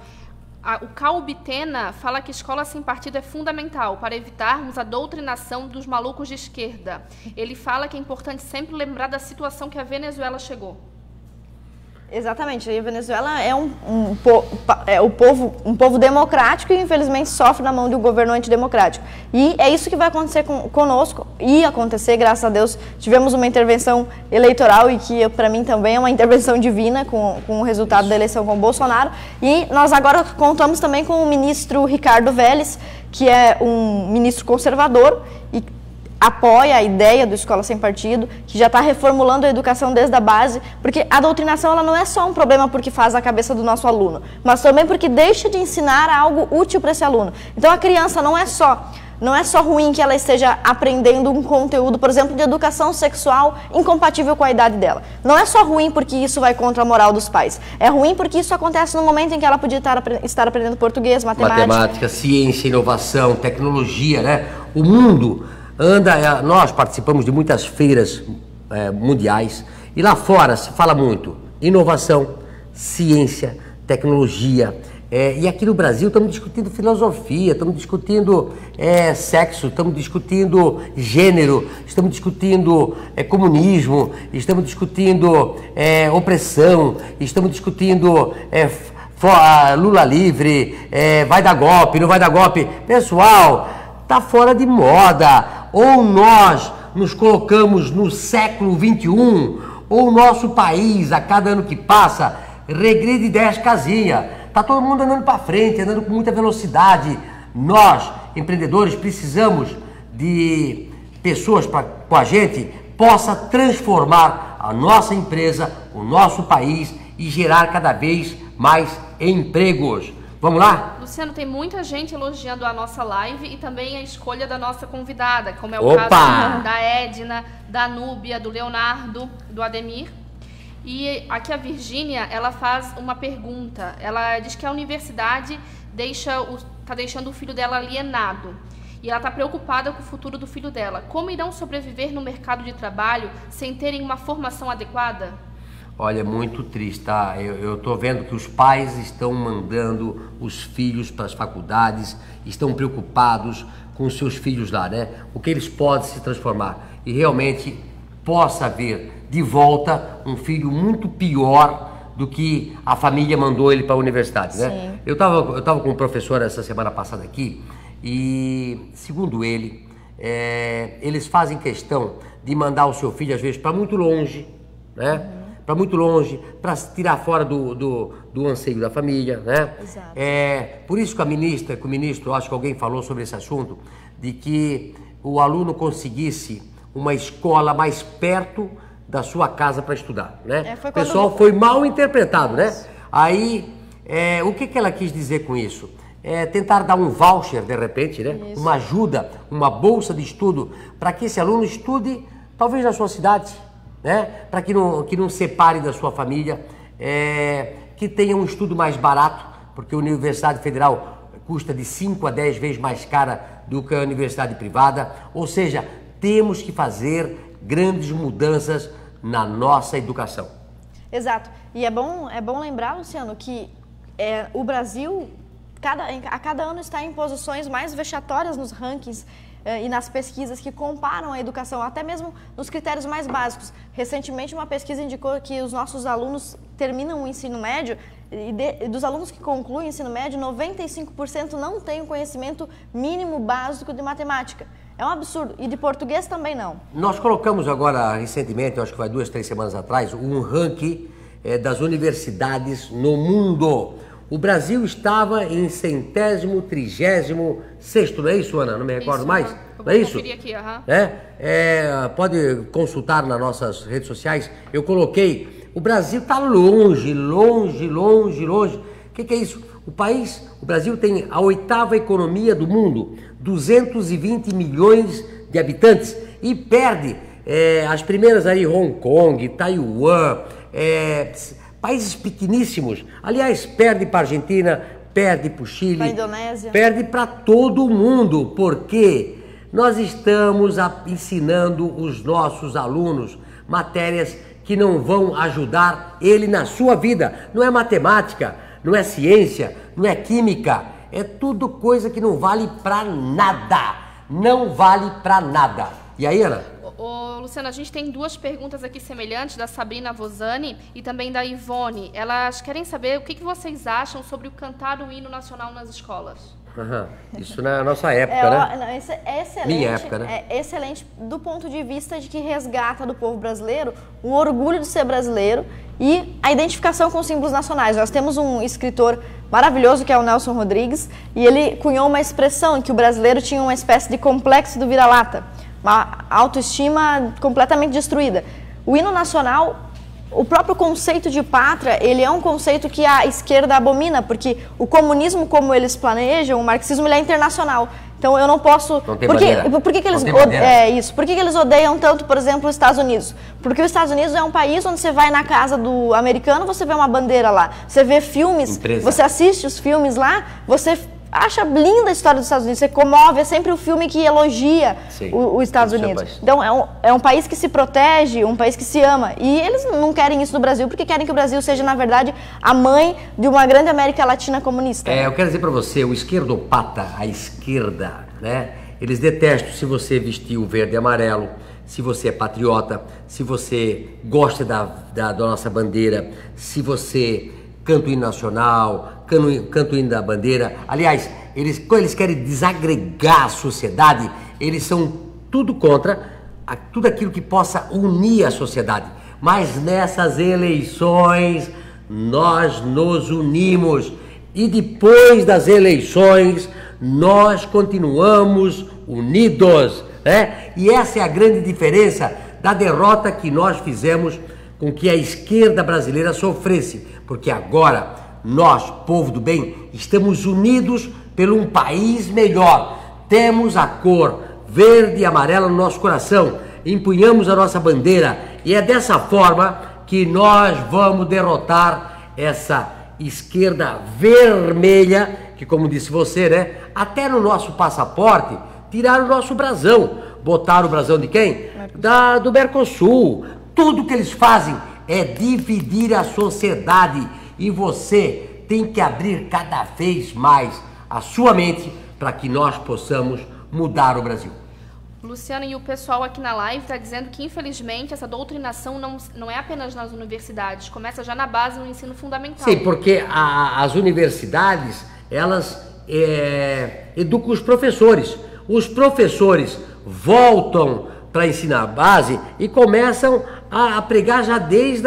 O Caubitena fala que escola sem partido é fundamental para evitarmos a doutrinação dos malucos de esquerda. Ele fala que é importante sempre lembrar da situação que a Venezuela chegou. Exatamente, a Venezuela é um povo democrático e infelizmente sofre na mão de um governo antidemocrático. E é isso que vai acontecer conosco, ia acontecer, graças a Deus, tivemos uma intervenção eleitoral e que para mim também é uma intervenção divina com o resultado da eleição com o Bolsonaro. E nós agora contamos também com o ministro Ricardo Vélez, que é um ministro conservador e apoia a ideia do Escola Sem Partido, que já está reformulando a educação desde a base, porque a doutrinação ela não é só um problema porque faz a cabeça do nosso aluno, mas também porque deixa de ensinar algo útil para esse aluno. Então a criança não é só ruim que ela esteja aprendendo um conteúdo, por exemplo, de educação sexual incompatível com a idade dela. Não é só ruim porque isso vai contra a moral dos pais. É ruim porque isso acontece no momento em que ela podia estar aprendendo português, matemática, ciência, inovação, tecnologia, né? O mundo anda, nós participamos de muitas feiras mundiais e lá fora se fala muito inovação, ciência, tecnologia. E aqui no Brasil estamos discutindo filosofia, estamos discutindo sexo, estamos discutindo gênero, estamos discutindo comunismo, estamos discutindo opressão, estamos discutindo Lula livre, vai dar golpe, não vai dar golpe. Pessoal, está fora de moda. Ou nós nos colocamos no século XXI, ou o nosso país, a cada ano que passa, regride 10 casinhas. Está todo mundo andando para frente, andando com muita velocidade. Nós, empreendedores, precisamos de pessoas com a gente possa transformar a nossa empresa, o nosso país e gerar cada vez mais empregos. Vamos lá? Luciano, tem muita gente elogiando a nossa live e também a escolha da nossa convidada, como é o caso da Edna, da Núbia, do Leonardo, do Ademir. E aqui a Virgínia, ela faz uma pergunta. Ela diz que a universidade está deixando o filho dela alienado. E ela está preocupada com o futuro do filho dela. Como irão sobreviver no mercado de trabalho sem terem uma formação adequada? Olha, muito triste, tá? Eu tô vendo que os pais estão mandando os filhos para as faculdades, estão preocupados com os seus filhos lá, né? O que eles podem se transformar e realmente possa haver de volta um filho muito pior do que a família mandou ele para a universidade, né? Sim. Eu tava com um professor essa semana passada aqui e, segundo ele, eles fazem questão de mandar o seu filho às vezes para muito longe, né? Para muito longe, para se tirar fora do anseio da família, né? Exato. Por isso que o ministro, acho que alguém falou sobre esse assunto, de que o aluno conseguisse uma escola mais perto da sua casa para estudar, né? O pessoal foi mal interpretado, né? Aí, o que ela quis dizer com isso? Tentar dar um voucher, de repente, né? Isso. Uma ajuda, uma bolsa de estudo, para que esse aluno estude, talvez na sua cidade, né? Para que não separe da sua família, que tenha um estudo mais barato, porque a Universidade Federal custa de 5 a 10 vezes mais cara do que a universidade privada. Ou seja, temos que fazer grandes mudanças na nossa educação. Exato. E é bom lembrar, Luciano, que o Brasil, a cada ano está em posições mais vexatórias nos rankings e nas pesquisas que comparam a educação, até mesmo nos critérios mais básicos. Recentemente, uma pesquisa indicou que os nossos alunos terminam o ensino médio e dos alunos que concluem o ensino médio, 95% não têm o conhecimento mínimo básico de matemática. É um absurdo. E de português também não. Nós colocamos agora, recentemente, eu acho que vai 2, 3 semanas atrás, um ranking das universidades no mundo. O Brasil estava em 136º, não é isso, Ana? Não me recordo isso, mais? Não é isso? Aqui, pode consultar nas nossas redes sociais. Eu coloquei, o Brasil está longe. O que é isso? O Brasil tem a 8ª economia do mundo, 220 milhões de habitantes, e perde as primeiras aí, Hong Kong, Taiwan, países pequeníssimos. Aliás, perde para a Argentina, perde para o Chile, para a Indonésia, perde para todo mundo, porque nós estamos ensinando os nossos alunos matérias que não vão ajudar ele na sua vida. Não é matemática, não é ciência, não é química, é tudo coisa que não vale para nada. Não vale para nada. E aí, Ana? Luciano, a gente tem 2 perguntas aqui semelhantes, da Sabrina Vozani e também da Ivone. Elas querem saber o que vocês acham sobre o cantar o hino nacional nas escolas. Isso na nossa época, né? Isso é excelente. Minha época, né? É excelente do ponto de vista de que resgata do povo brasileiro o orgulho de ser brasileiro e a identificação com os símbolos nacionais. Nós temos um escritor maravilhoso que é o Nelson Rodrigues e ele cunhou uma expressão em que o brasileiro tinha uma espécie de complexo do vira-lata, uma autoestima completamente destruída. O hino nacional, o próprio conceito de pátria, ele é um conceito que a esquerda abomina, porque o comunismo, como eles planejam, o marxismo, ele é internacional. Então eu não posso... Não tem bandeira. Por que eles Por que eles odeiam tanto, por exemplo, os Estados Unidos? Porque os Estados Unidos é um país onde você vai na casa do americano, você vê uma bandeira lá. Você vê filmes, você assiste os filmes lá, você acha linda a história dos Estados Unidos, você comove, é sempre o filme que elogia os Estados Unidos. Então é um país que se protege, um país que se ama. E eles não querem isso no Brasil, porque querem que o Brasil seja, na verdade, a mãe de uma grande América Latina comunista. Eu quero dizer para você, o esquerdopata, a esquerda, né? Eles detestam se você vestir o verde e amarelo, se você é patriota, se você gosta da nossa bandeira, se você canta o hino nacional, canta o hino da bandeira. Aliás, quando eles querem desagregar a sociedade, eles são tudo contra tudo aquilo que possa unir a sociedade. Mas nessas eleições, nós nos unimos. E depois das eleições, nós continuamos unidos, né? E essa é a grande diferença da derrota que nós fizemos com que a esquerda brasileira sofresse. Porque agora, nós, povo do bem, estamos unidos por um país melhor. Temos a cor verde e amarela no nosso coração, empunhamos a nossa bandeira e é dessa forma que nós vamos derrotar essa esquerda vermelha, que, como disse você, né, até no nosso passaporte tiraram o nosso brasão. Botaram o brasão de quem? Do Mercosul. Tudo que eles fazem é dividir a sociedade e você tem que abrir cada vez mais a sua mente para que nós possamos mudar o Brasil. Luciano, e o pessoal aqui na live está dizendo que, infelizmente, essa doutrinação não é apenas nas universidades, começa já na base, no ensino fundamental. Sim, porque as universidades, elas educam os professores. Os professores voltam para ensinar a base e começam a pregar já desde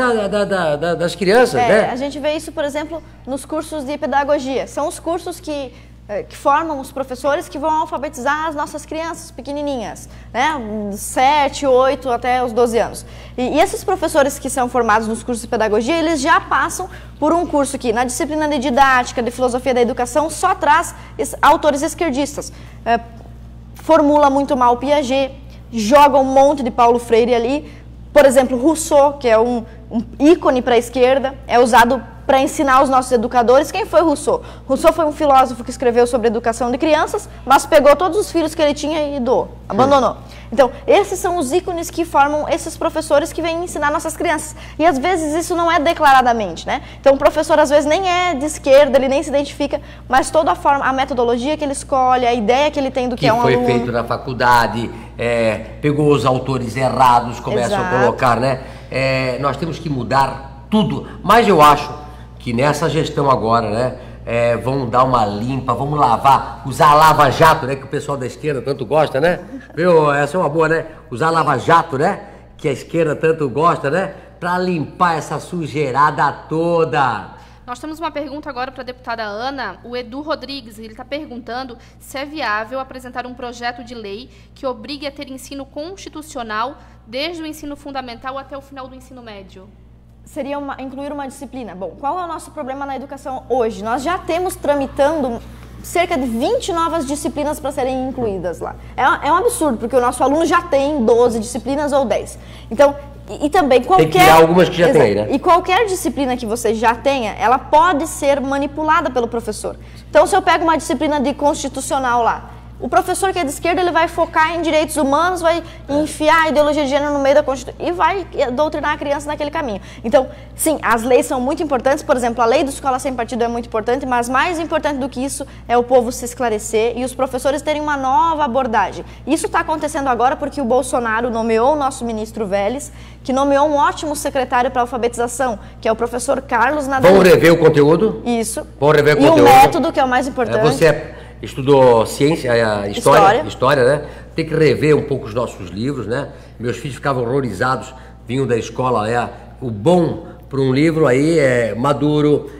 das crianças, né? A gente vê isso, por exemplo, nos cursos de pedagogia. São os cursos que formam os professores que vão alfabetizar as nossas crianças pequenininhas, né? 7, 8 até os 12 anos. E esses professores que são formados nos cursos de pedagogia, eles já passam por um curso que, na disciplina de didática, de filosofia da educação, só traz autores esquerdistas. Formula muito mal Piaget, joga um monte de Paulo Freire ali. Por exemplo, Rousseau, que é um ícone para a esquerda, é usado para ensinar os nossos educadores. Quem foi Rousseau? Rousseau foi um filósofo que escreveu sobre educação de crianças, mas pegou todos os filhos que ele tinha e doou, abandonou. Então, esses são os ícones que formam esses professores que vêm ensinar nossas crianças. E às vezes isso não é declaradamente, né? Então, o professor às vezes nem é de esquerda, ele nem se identifica, mas toda a forma, a metodologia que ele escolhe, a ideia que ele tem do que é um aluno. Que foi feito na faculdade, pegou os autores errados, começam a colocar, né? Nós temos que mudar tudo, mas eu acho que nessa gestão agora, né? Vamos dar uma limpa, vamos lavar, usar lava-jato, né? Que o pessoal da esquerda tanto gosta, né? Viu? Essa é uma boa, né? Usar lava-jato, né? Que a esquerda tanto gosta, né? Para limpar essa sujeirada toda. Nós temos uma pergunta agora para a deputada Ana. O Edu Rodrigues, ele está perguntando se é viável apresentar um projeto de lei que obrigue a ter ensino constitucional desde o ensino fundamental até o final do ensino médio. Seria incluir uma disciplina. Bom, qual é o nosso problema na educação hoje? Nós já temos tramitando cerca de 20 novas disciplinas para serem incluídas lá. É um absurdo, porque o nosso aluno já tem 12 disciplinas ou 10. Então, e também qualquer... Tem que criar algumas que já tem aí, né? E qualquer disciplina que você já tenha, ela pode ser manipulada pelo professor. Então, se eu pego uma disciplina de constitucional lá, o professor que é de esquerda, ele vai focar em direitos humanos, vai enfiar a ideologia de gênero no meio da Constituição e vai doutrinar a criança naquele caminho. Então, sim, as leis são muito importantes. Por exemplo, a lei do Escola Sem Partido é muito importante, mas mais importante do que isso é o povo se esclarecer e os professores terem uma nova abordagem. Isso está acontecendo agora porque o Bolsonaro nomeou o nosso ministro Vélez, que nomeou um ótimo secretário para alfabetização, que é o professor Carlos Nadal. Vamos rever o conteúdo? Isso. Vamos rever o conteúdo. E o método, que é o mais importante. Você estudou ciência, história, né? Tem que rever um pouco os nossos livros, né? Meus filhos ficavam horrorizados, vinham da escola, o bom para um livro aí é Maduro,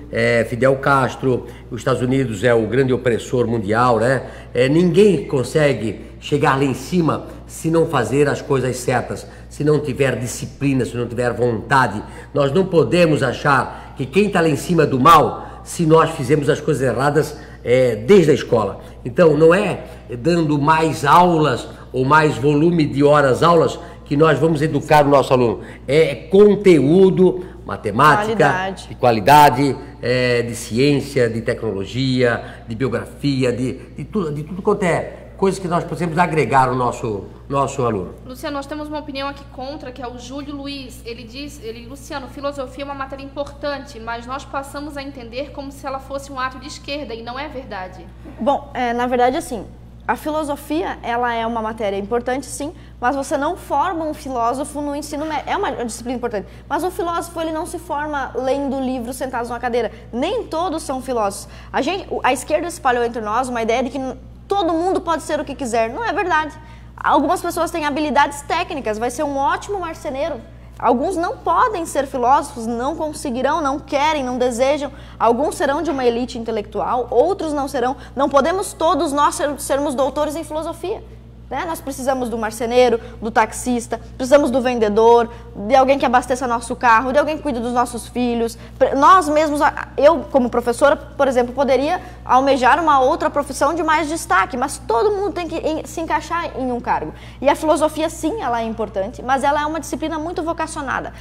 Fidel Castro, os Estados Unidos é o grande opressor mundial, né? Ninguém consegue chegar lá em cima se não fazer as coisas certas, se não tiver disciplina, se não tiver vontade. Nós não podemos achar que quem está lá em cima é do mal se nós fizermos as coisas erradas desde a escola. Então, não é dando mais aulas ou mais volume de horas-aulas que nós vamos educar o nosso aluno. É conteúdo, matemática, de qualidade, de ciência, de tecnologia, de biografia, de tudo quanto coisas que nós podemos agregar ao nosso aluno. Luciano, nós temos uma opinião aqui contra, que é o Júlio Luiz. Ele diz, Luciano, filosofia é uma matéria importante, mas nós passamos a entender como se ela fosse um ato de esquerda, e não é verdade. Bom, na verdade, assim, a filosofia, ela é uma matéria importante, sim, mas você não forma um filósofo no ensino médio. É uma disciplina importante, mas o filósofo, ele não se forma lendo livros sentados numa cadeira. Nem todos são filósofos. A esquerda espalhou entre nós uma ideia de que todo mundo pode ser o que quiser. Não é verdade. Algumas pessoas têm habilidades técnicas, vai ser um ótimo marceneiro. Alguns não podem ser filósofos, não conseguirão, não querem, não desejam. Alguns serão de uma elite intelectual, outros não serão. Não podemos todos nós sermos doutores em filosofia. Né? Nós precisamos do marceneiro, do taxista, precisamos do vendedor, de alguém que abasteça nosso carro, de alguém que cuide dos nossos filhos. Nós mesmos, eu como professora, por exemplo, poderia almejar uma outra profissão de mais destaque, mas todo mundo tem que se encaixar em um cargo. E a filosofia, sim, ela é importante, mas ela é uma disciplina muito vocacionada.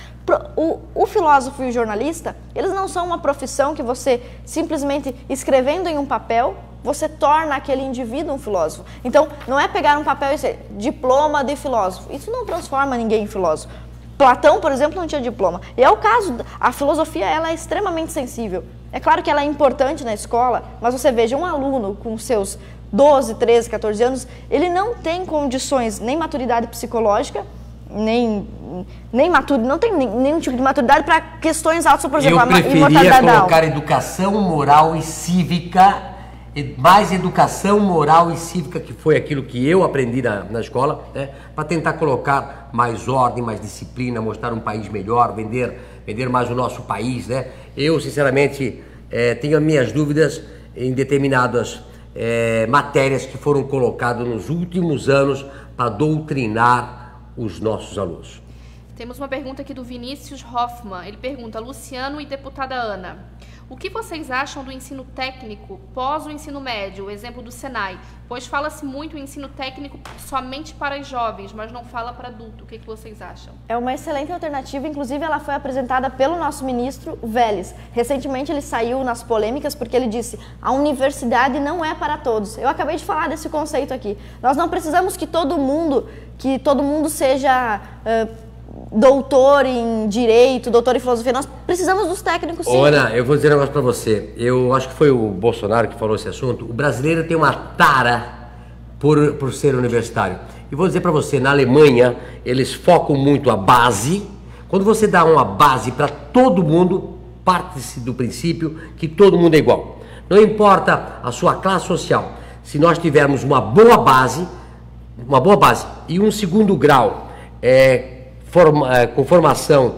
O filósofo e o jornalista, eles não são uma profissão que você simplesmente escrevendo em um papel você torna aquele indivíduo um filósofo. Então, não é pegar um papel e dizer diploma de filósofo. Isso não transforma ninguém em filósofo. Platão, por exemplo, não tinha diploma. E é o caso, a filosofia ela é extremamente sensível. É claro que ela é importante na escola, mas você veja um aluno com seus 12, 13, 14 anos, ele não tem condições, nem maturidade psicológica, nem não tem nenhum tipo de maturidade para questões altas, por exemplo, a imortalidade da alma. Eu preferia colocar educação moral e cívica, mais educação moral e cívica, que foi aquilo que eu aprendi na escola, né, para tentar colocar mais ordem, mais disciplina, mostrar um país melhor, vender mais o nosso país, né? Eu, sinceramente, tenho as minhas dúvidas em determinadas matérias que foram colocadas nos últimos anos para doutrinar os nossos alunos. Temos uma pergunta aqui do Vinícius Hoffmann. Ele pergunta: Luciano e deputada Ana, O que vocês acham do ensino técnico pós o ensino médio, o exemplo do Senai? Pois fala-se muito em ensino técnico somente para os jovens, mas não fala para adulto. O que vocês acham? É uma excelente alternativa, inclusive ela foi apresentada pelo nosso ministro Vélez. Recentemente ele saiu nas polêmicas porque ele disse: a universidade não é para todos. Eu acabei de falar desse conceito aqui. Nós não precisamos que todo mundo seja doutor em direito, doutor em filosofia. Nós precisamos dos técnicos, sim. Ana, eu vou dizer um negócio pra você. Eu acho que foi o Bolsonaro que falou esse assunto. O brasileiro tem uma tara por ser universitário. E vou dizer pra você, na Alemanha, eles focam muito a base. Quando você dá uma base para todo mundo, parte-se do princípio que todo mundo é igual. Não importa a sua classe social. Se nós tivermos uma boa base e um segundo grau com formação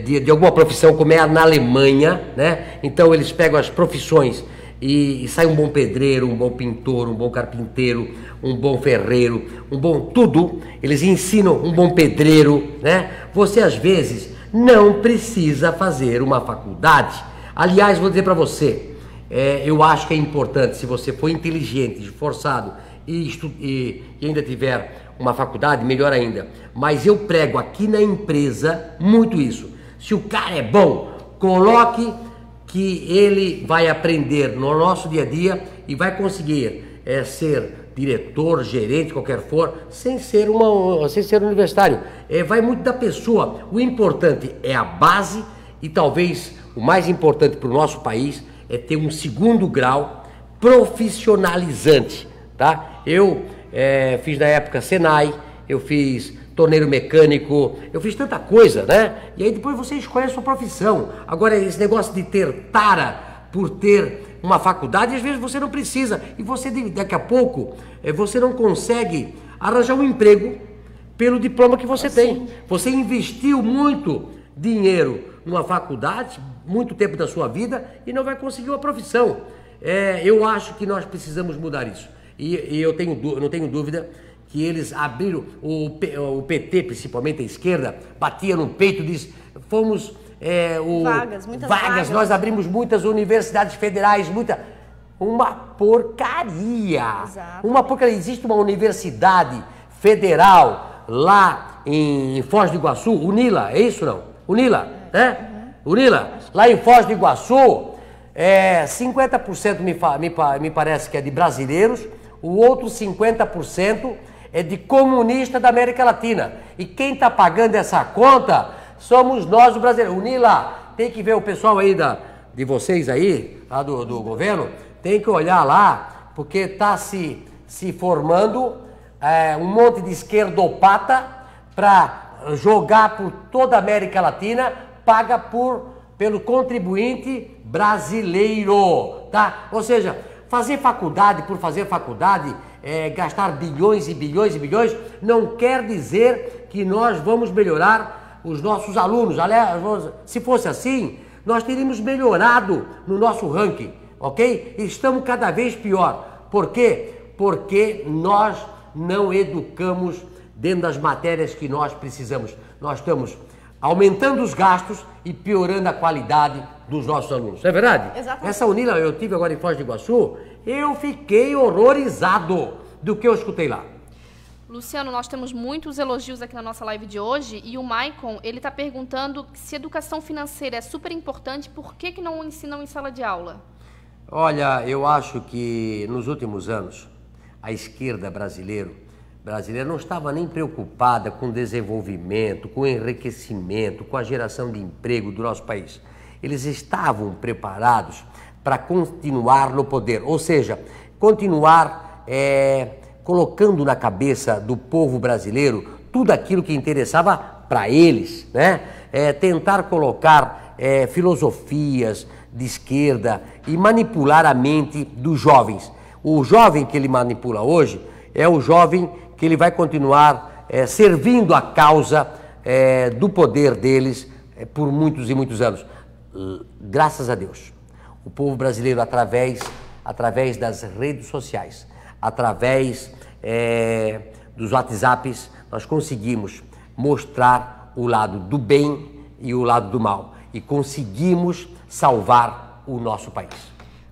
de alguma profissão, como é na Alemanha, né? Então eles pegam as profissões e sai um bom pedreiro, um bom pintor, um bom carpinteiro, um bom ferreiro, um bom tudo. Eles ensinam um bom pedreiro, né? Você às vezes não precisa fazer uma faculdade. Aliás, vou dizer para você, eu acho que é importante, se você for inteligente, esforçado e ainda tiver uma faculdade, melhor ainda. Mas eu prego aqui na empresa muito isso. Se o cara é bom, coloque que ele vai aprender no nosso dia a dia e vai conseguir ser diretor, gerente, qualquer for, sem ser universitário. Vai muito da pessoa. O importante é a base e talvez o mais importante para o nosso país é ter um segundo grau profissionalizante, tá? Eu fiz na época Senai, eu fiz torneiro mecânico, eu fiz tanta coisa, né? E aí depois você escolhe a sua profissão. Agora, esse negócio de ter tara por ter uma faculdade, às vezes você não precisa. E você, daqui a pouco, você não consegue arranjar um emprego pelo diploma que você tem. Você investiu muito dinheiro numa faculdade, muito tempo da sua vida, e não vai conseguir uma profissão. Eu acho que nós precisamos mudar isso. E eu não tenho dúvida que eles abriram, o PT, principalmente a esquerda, batia no peito e disse, fomos... muitas vagas. Nós abrimos muitas universidades federais, uma porcaria. Exato. Uma porcaria. Existe uma universidade federal lá em Foz do Iguaçu, UNILA, é isso não? UNILA, né? UNILA, lá em Foz do Iguaçu, 50% me parece que é de brasileiros, o outro 50% é de comunista da América Latina. E quem está pagando essa conta somos nós, os brasileiros. UNILA, tem que ver o pessoal aí de vocês aí, lá do governo, tem que olhar lá, porque está se formando um monte de esquerdopata para jogar por toda a América Latina, paga pelo contribuinte brasileiro, tá? Ou seja, fazer faculdade por fazer faculdade, gastar bilhões e bilhões e bilhões, não quer dizer que nós vamos melhorar os nossos alunos. Aliás, se fosse assim, nós teríamos melhorado no nosso ranking, ok? Estamos cada vez pior. Por quê? Porque nós não educamos dentro das matérias que nós precisamos. Nós estamos aumentando os gastos e piorando a qualidade dos nossos alunos. Não é verdade? Exatamente. Essa UNILA, eu tive agora em Foz do Iguaçu, eu fiquei horrorizado do que eu escutei lá. Luciano, nós temos muitos elogios aqui na nossa live de hoje e o Maicon, ele está perguntando se educação financeira é super importante, por que não ensinam em sala de aula? Olha, eu acho que nos últimos anos, a esquerda brasileira não estava nem preocupada com o desenvolvimento, com o enriquecimento, com a geração de emprego do nosso país. Eles estavam preparados para continuar no poder, ou seja, continuar colocando na cabeça do povo brasileiro tudo aquilo que interessava para eles, né? Tentar colocar filosofias de esquerda e manipular a mente dos jovens. O jovem que ele manipula hoje é o jovem que ele vai continuar servindo a causa do poder deles por muitos e muitos anos. Graças a Deus, o povo brasileiro, através das redes sociais, através dos WhatsApps, nós conseguimos mostrar o lado do bem e o lado do mal. E conseguimos salvar o nosso país.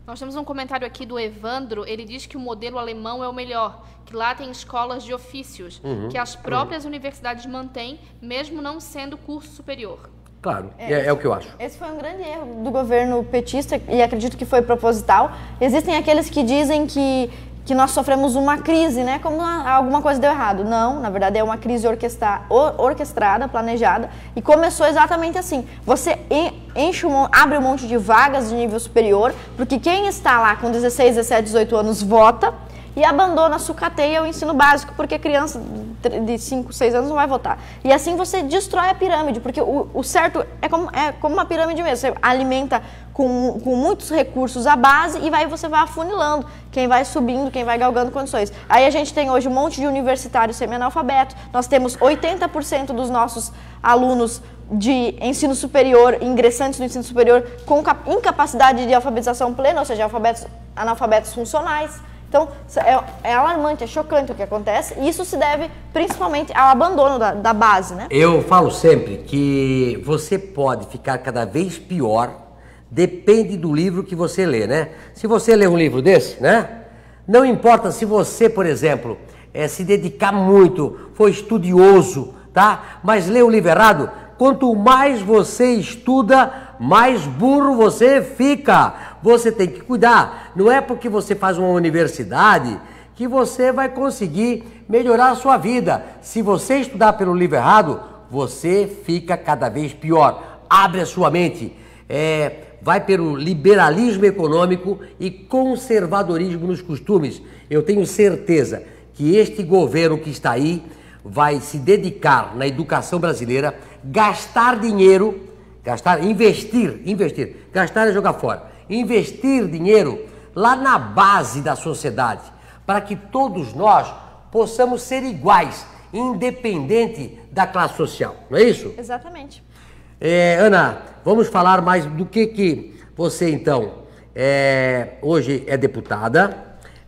Nós temos um comentário aqui do Evandro, ele diz que o modelo alemão é o melhor, que lá tem escolas de ofícios, que as próprias universidades mantêm, mesmo não sendo curso superior. Claro, é o que eu acho. Esse foi um grande erro do governo petista e acredito que foi proposital. Existem aqueles que dizem que nós sofremos uma crise, né? Como alguma coisa deu errado. Não, na verdade é uma crise orquestrada, planejada, e começou exatamente assim. Você abre um monte de vagas de nível superior, porque quem está lá com 16, 17, 18 anos vota, e abandona, sucateia o ensino básico, porque criança de 5, 6 anos não vai votar. E assim você destrói a pirâmide, porque o certo é como uma pirâmide mesmo. Você alimenta com muitos recursos a base e você vai afunilando quem vai subindo, quem vai galgando condições. Aí a gente tem hoje um monte de universitários semi-analfabetos, nós temos 80% dos nossos alunos de ensino superior, ingressantes no ensino superior, com incapacidade de alfabetização plena, ou seja, analfabetos funcionais. Então, é alarmante, é chocante o que acontece, e isso se deve principalmente ao abandono da base, né? Eu falo sempre que você pode ficar cada vez pior, depende do livro que você lê, né? Se você lê um livro desse, né? Não importa se você, por exemplo, se dedicar muito, for estudioso, tá? Mas lê um livro errado, quanto mais você estuda, mais burro você fica. Você tem que cuidar. Não é porque você faz uma universidade que você vai conseguir melhorar a sua vida. Se você estudar pelo livro errado, você fica cada vez pior. Abre a sua mente. Vai pelo liberalismo econômico e conservadorismo nos costumes. Eu tenho certeza que este governo que está aí vai se dedicar na educação brasileira, gastar dinheiro, investir, gastar é jogar fora, investir dinheiro lá na base da sociedade, para que todos nós possamos ser iguais, independente da classe social, não é isso? Exatamente. Ana, vamos falar mais do que você então, hoje é deputada,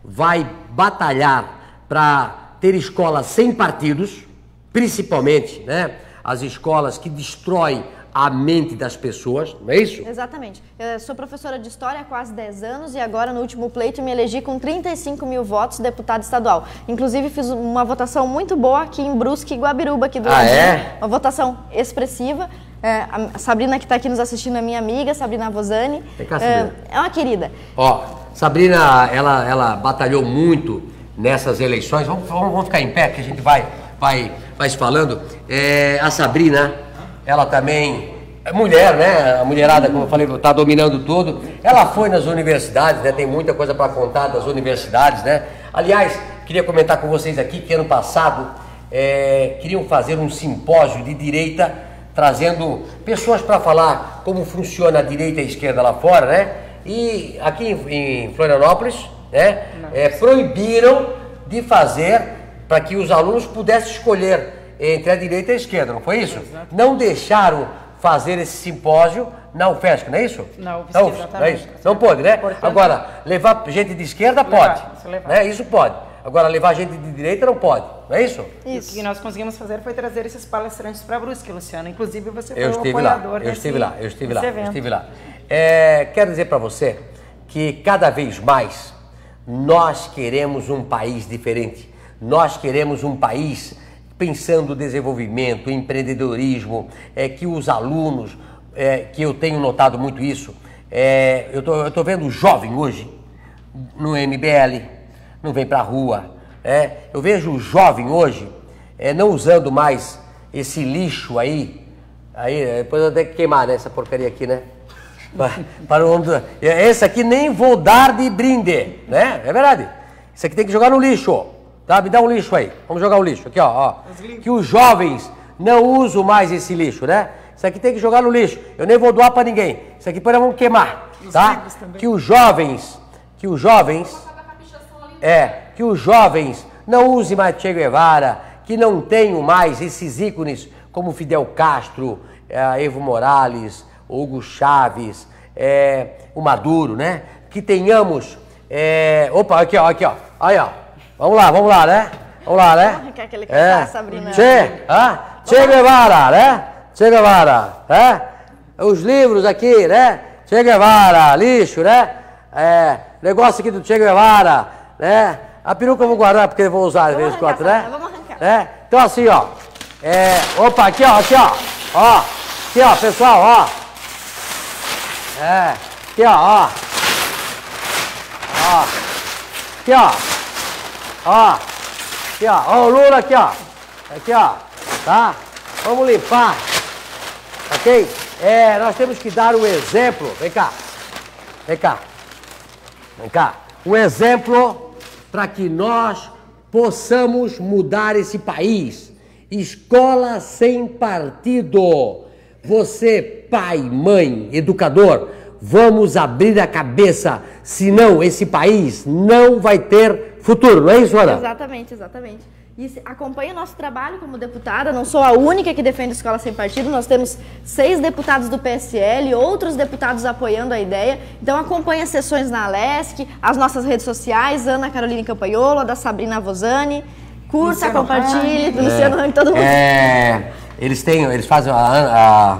vai batalhar para ter escolas sem partidos, principalmente, né, as escolas que destroem a mente das pessoas, não é isso? Exatamente. Eu sou professora de História há quase 10 anos e agora no último pleito me elegi com 35 mil votos deputado estadual. Inclusive fiz uma votação muito boa aqui em Brusque e Guabiruba, aqui do lado. Uma votação expressiva. A Sabrina que está aqui nos assistindo é minha amiga, Sabrina Vozani. É uma querida. Ó, Sabrina, ela batalhou muito nessas eleições. Vamos ficar em pé que a gente vai se falando. A Sabrina, ela também é mulher, né? A mulherada, como eu falei, está dominando tudo. Ela foi nas universidades, né? Tem muita coisa para contar das universidades, né? Aliás, queria comentar com vocês aqui que ano passado queriam fazer um simpósio de direita, trazendo pessoas para falar como funciona a direita e a esquerda lá fora, né? E aqui em Florianópolis, né? Proibiram de fazer para que os alunos pudessem escolher entre a direita e a esquerda, não foi isso? Exato. Não deixaram fazer esse simpósio na UFESC, não é isso? Na UFESC, exatamente. Não é isso? Não pode, né? Portanto, agora, levar gente de esquerda pode, né? Isso pode. Agora, levar gente de direita não pode, não é isso? Isso. O que nós conseguimos fazer foi trazer esses palestrantes para Brusque, Luciano. Inclusive, você foi o apoiador Eu estive lá. Quero dizer para você que cada vez mais nós queremos um país diferente. Nós queremos um país pensando no desenvolvimento, empreendedorismo, que os alunos, que eu tenho notado muito isso, eu tô vendo jovem hoje no MBL, não vem pra rua, eu vejo o jovem hoje não usando mais esse lixo aí depois eu tenho que queimar, né, essa porcaria aqui, né? Para o esse aqui nem vou dar de brinde, né? É verdade. Isso aqui tem que jogar no lixo. Tá? Me dá um lixo aí. Vamos jogar o lixo aqui, ó. Que os jovens não usam mais esse lixo, né? Isso aqui tem que jogar no lixo. Eu nem vou doar para ninguém. Isso aqui depois vamos queimar, tá? Que os jovens não usem mais Che Guevara, que não tenham mais esses ícones como Fidel Castro, Evo Morales, Hugo Chávez, o Maduro, né? Que tenhamos... Opa, aqui, ó. Aí, ó. Vamos lá, né? Quer aquele cantar, Sabrina? Che Guevara, né? Che Guevara, Os livros aqui, né? Che Guevara, lixo, né? Negócio aqui do Che Guevara, né? A peruca eu vou guardar porque eu vou usar às vezes quatro, né? Vamos arrancar. Então assim, ó. Opa, aqui, ó, aqui, ó. Ó, aqui, ó, pessoal, ó. Aqui, ó. Ó. Aqui, ó. Ó. Aqui, ó. Ó, o Lula aqui, ó. Aqui, ó. Tá? Vamos limpar. Ok? Nós temos que dar um exemplo. Vem cá. Vem cá. Vem cá. Um exemplo para que nós possamos mudar esse país. Escola sem partido. Você, pai, mãe, educador, vamos abrir a cabeça, senão esse país não vai ter futuro, não é isso, Ana? Exatamente, exatamente. E acompanhe o nosso trabalho como deputada, não sou a única que defende escola sem partido, nós temos 6 deputados do PSL, outros deputados apoiando a ideia, então acompanhe as sessões na Alesc, as nossas redes sociais, Ana Caroline Campagnolo, a da Sabrina Vozani, curta, compartilhe, do Luciano Hang, todo mundo. Eles fazem, a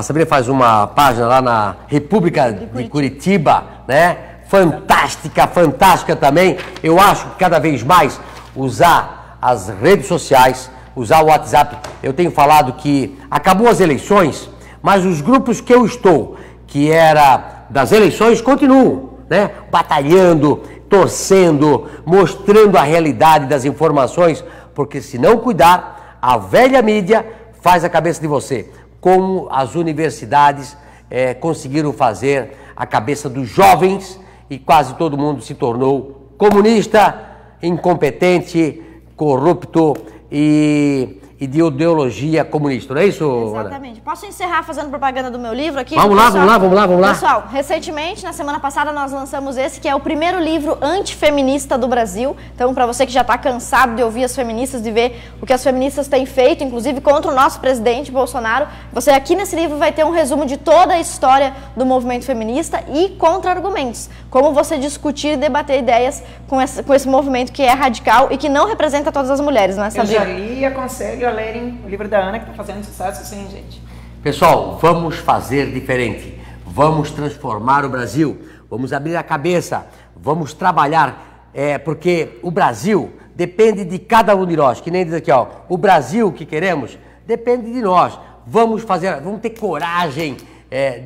Sabrina faz uma página lá na República de Curitiba, né? Fantástica, fantástica também. Eu acho que cada vez mais usar as redes sociais, usar o WhatsApp. Eu tenho falado que acabou as eleições, mas os grupos que eu estou, que era das eleições, continuam, né? Batalhando, torcendo, mostrando a realidade das informações, porque se não cuidar, a velha mídia faz a cabeça de você, como as universidades conseguiram fazer a cabeça dos jovens e quase todo mundo se tornou comunista, incompetente, corrupto e de ideologia comunista, não é isso, Ana? Exatamente. Posso encerrar fazendo propaganda do meu livro aqui? Vamos lá. Pessoal, recentemente, na semana passada, nós lançamos esse, que é o primeiro livro antifeminista do Brasil. Então, para você que já está cansado de ouvir as feministas, de ver o que as feministas têm feito, inclusive contra o nosso presidente Bolsonaro, você aqui nesse livro vai ter um resumo de toda a história do movimento feminista e contra-argumentos. Como você discutir e debater ideias com esse movimento que é radical e que não representa todas as mulheres, não é, Sabrina? Eu já li e aconselho a lerem o livro da Ana, que está fazendo sucesso, sim, gente. Pessoal, vamos fazer diferente. Vamos transformar o Brasil. Vamos abrir a cabeça. Vamos trabalhar. Porque o Brasil depende de cada um de nós. Que nem diz aqui, ó. O Brasil que queremos depende de nós. Vamos ter coragem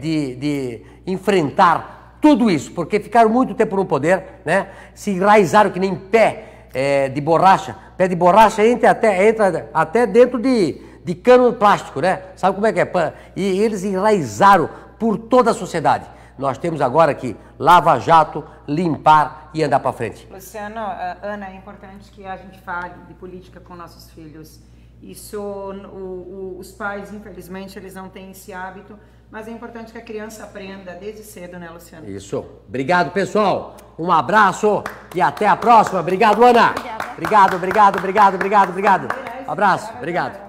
de enfrentar tudo isso. Porque ficaram muito tempo no poder, né? Se enraizaram que nem pé de borracha. Pé de borracha entra até dentro de cano plástico, né? Sabe como é que é? E eles enraizaram por toda a sociedade. Nós temos agora que Lava Jato, limpar e andar para frente. Luciano, Ana, é importante que a gente fale de política com nossos filhos. Isso, os pais, infelizmente, eles não têm esse hábito, mas é importante que a criança aprenda desde cedo, né, Luciano? Isso. Obrigado, pessoal. Um abraço e até a próxima. Obrigado, Ana. Obrigado. Um abraço. Obrigado.